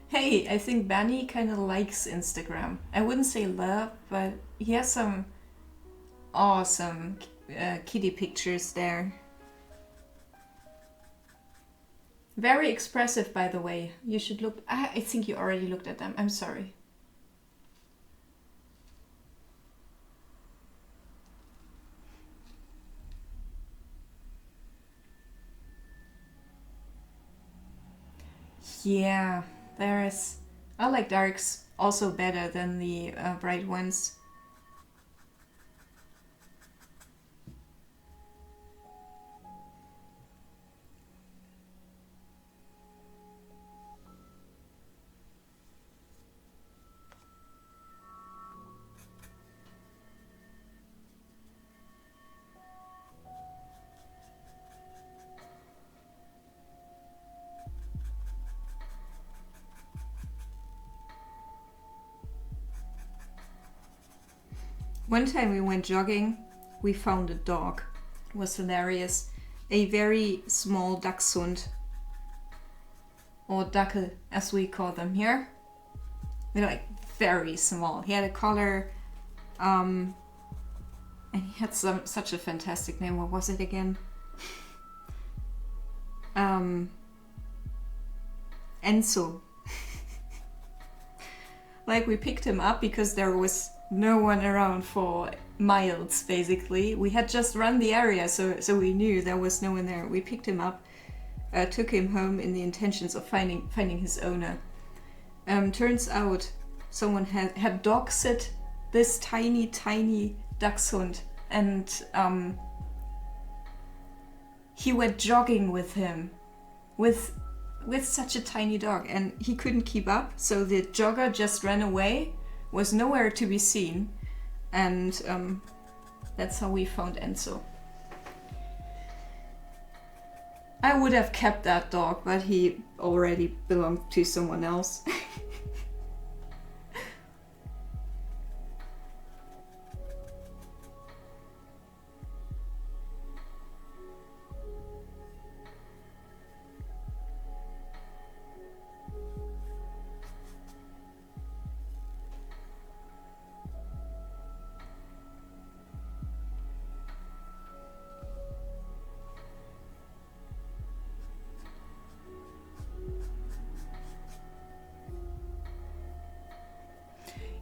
Hey, I think Benny kind of likes Instagram. I wouldn't say love, but he has some awesome kitty pictures there. Very expressive, by the way. You should look. I think you already looked at them. I'm sorry. Yeah, there is. I like darks also better than the bright ones. One time we went jogging, we found a dog. It was hilarious. A very small dachshund, or dackel as we call them here. They're like very small. He had a collar, and he had such a fantastic name. What was it again? Enzo. Like, we picked him up because there was no one around for miles, basically. We had just run the area, so we knew there was no one there. We picked him up, took him home in the intentions of finding his owner. Turns out someone had dog sit this tiny dachshund, and he went jogging with him, with such a tiny dog, and he couldn't keep up, so the jogger just ran away, was nowhere to be seen, and that's how we found Enzo. I would have kept that dog, but he already belonged to someone else.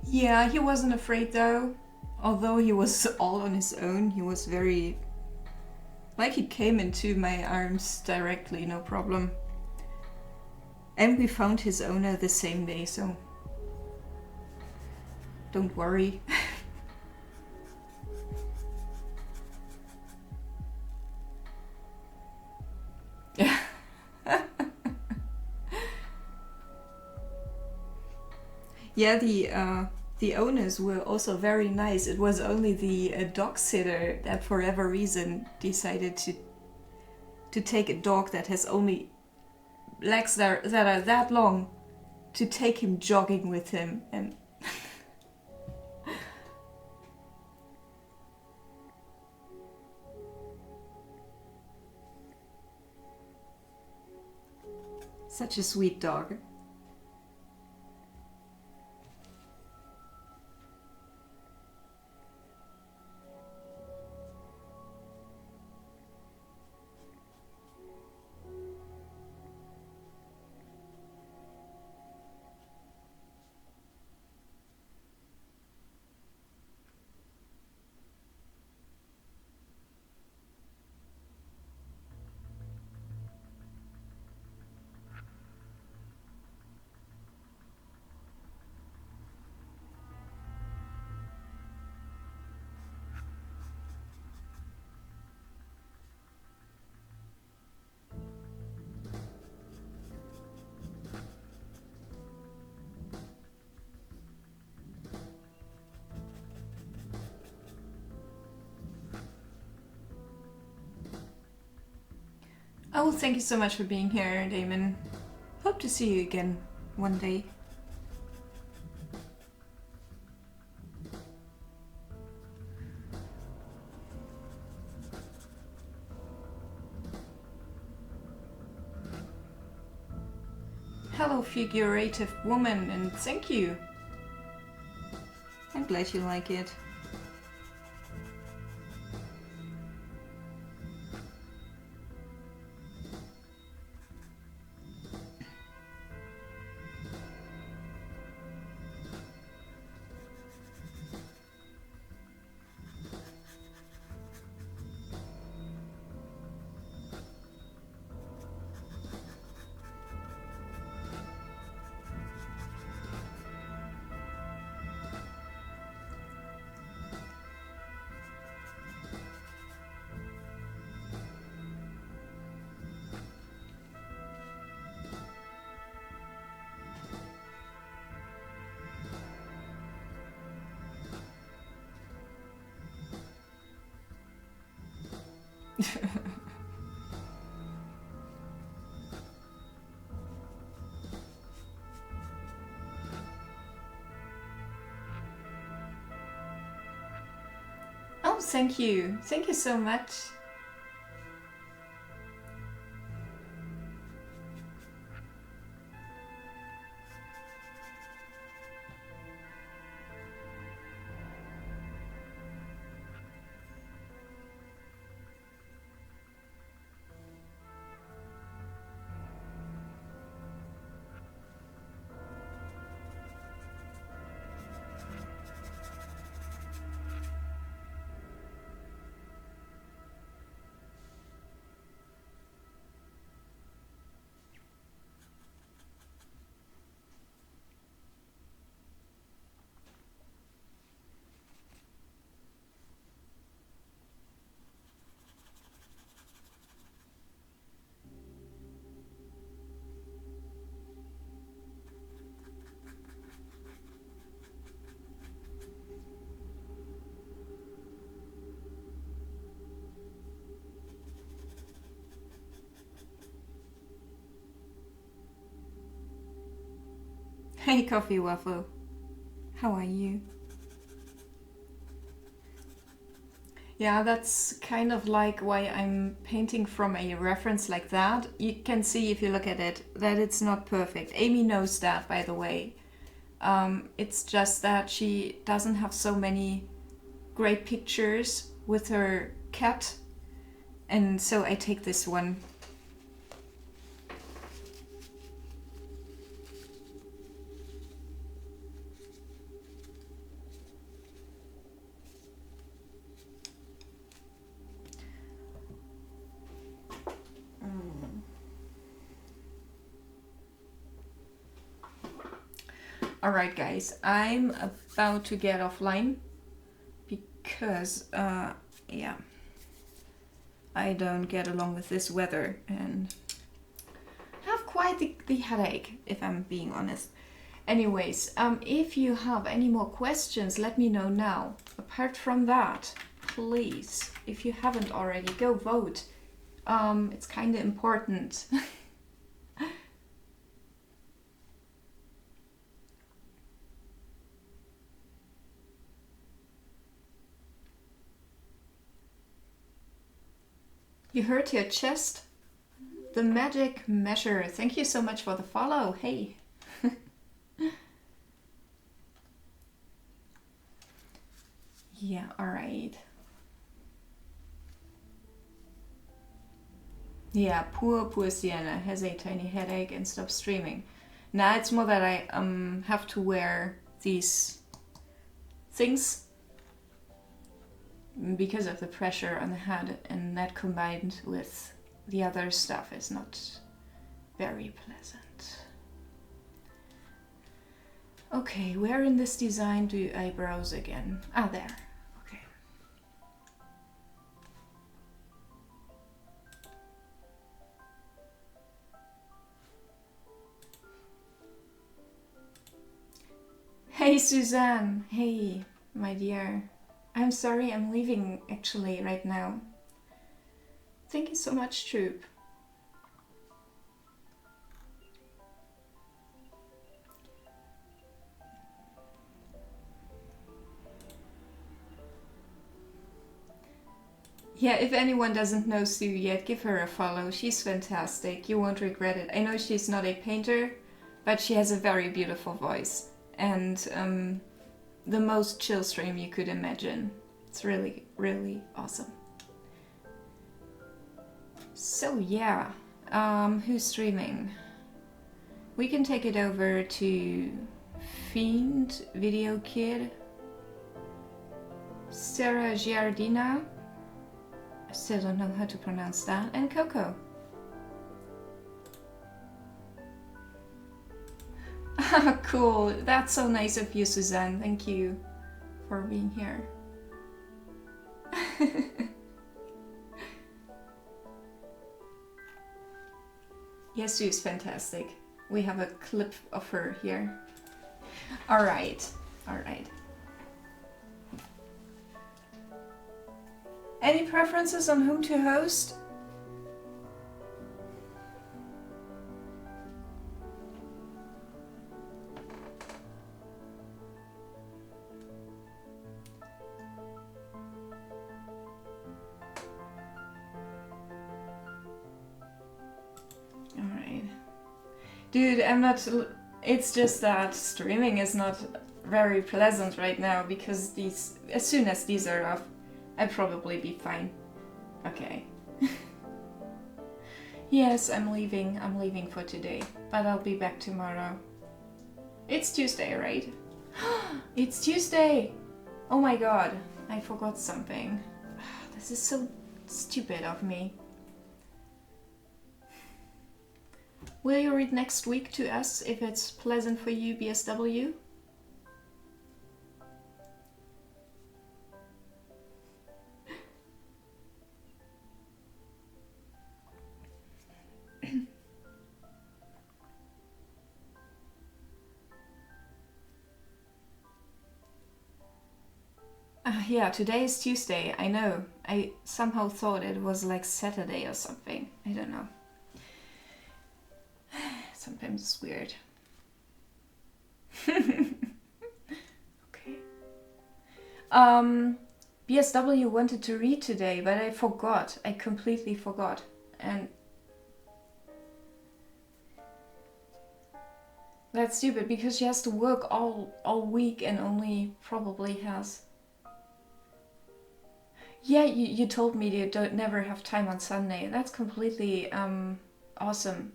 Yeah, he wasn't afraid though. Although he was all on his own, he was very... like, he came into my arms directly, no problem. And we found his owner the same day, so... don't worry. Yeah. Yeah, the owners were also very nice. It was only the dog sitter that, for whatever reason, decided to take a dog that has only legs that are that long, to take him jogging with him, and such a sweet dog. Oh, thank you so much for being here, Damon. Hope to see you again one day. Hello, figurative woman, and thank you. I'm glad you like it. Oh, thank you. Thank you so much. Hey, Coffee Waffle. How are you? Yeah, that's kind of like why I'm painting from a reference like that. You can see if you look at it that it's not perfect. Amy knows that, by the way. It's just that she doesn't have so many great pictures with her cat, and so I take this one. Alright guys, I'm about to get offline because, yeah, I don't get along with this weather and have quite the headache, if I'm being honest. Anyways, if you have any more questions, let me know now. Apart from that, please, if you haven't already, go vote. It's kind of important. You hurt your chest? The magic measure. Thank you so much for the follow. Hey. Yeah, alright. Yeah, poor Sienna has a tiny headache and stops streaming. Now it's more that I have to wear these things because of the pressure on the head, and that combined with the other stuff is not very pleasant. Okay, where in this design do I browse again? Ah, there. Okay. Hey Suzanne! Hey, my dear. I'm sorry I'm leaving actually right now. Thank you so much, Troop. Yeah, if anyone doesn't know Sue yet, give her a follow. She's fantastic. You won't regret it. I know she's not a painter, but she has a very beautiful voice. And the most chill stream you could imagine. It's really, really awesome. So yeah, who's streaming? We can take it over to Fiend, Video Kid, Sarah Giardina, I still don't know how to pronounce that, and Coco. Cool, that's so nice of you, Suzanne. Thank you for being here. Yes, she's fantastic. We have a clip of her here. Alright, alright. Any preferences on whom to host? Alright. Dude, I'm not... It's just that streaming is not very pleasant right now because these... As soon as these are off, I'd probably be fine. Okay. Yes, I'm leaving. I'm leaving for today. But I'll be back tomorrow. It's Tuesday, right? It's Tuesday! Oh my god. I forgot something. This is so stupid of me. Will you read next week to us if it's pleasant for you, BSW? Yeah, today is Tuesday, I know. I somehow thought it was like Saturday or something. I don't know. Sometimes it's weird. Okay. BSW wanted to read today, but I forgot. I completely forgot. And that's stupid because she has to work all week and only probably has... Yeah, you told me you don't never have time on Sunday. That's completely awesome.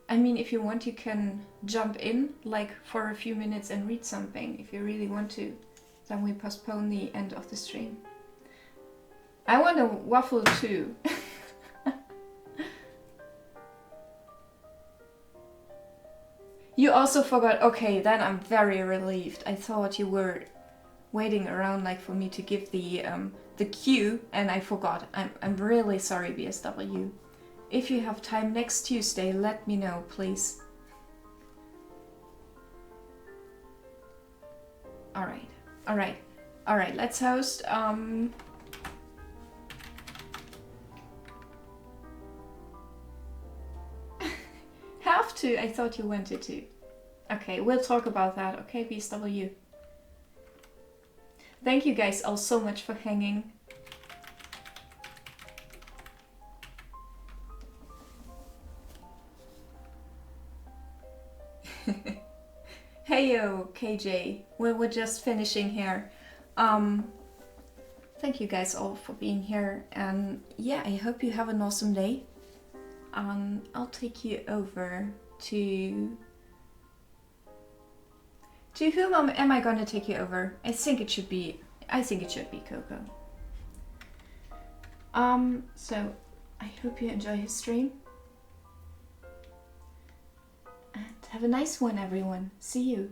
I mean, if you want, you can jump in like for a few minutes and read something if you really want to. Then we postpone the end of the stream. I want a waffle too. You also forgot. Okay, then I'm very relieved. I thought you were waiting around like for me to give the cue, and I forgot. I'm really sorry, BSW. If you have time next Tuesday, let me know, please. Alright, alright, alright, let's host. Have to? I thought you wanted to. Okay, we'll talk about that, okay, BSW? Thank you guys all so much for hanging. Heyo, KJ. We're just finishing here. Thank you guys all for being here, and yeah, I hope you have an awesome day. I'll take you over to whom am I gonna take you over? I think it should be Coco. So I hope you enjoy his stream. And have a nice one, everyone. See you.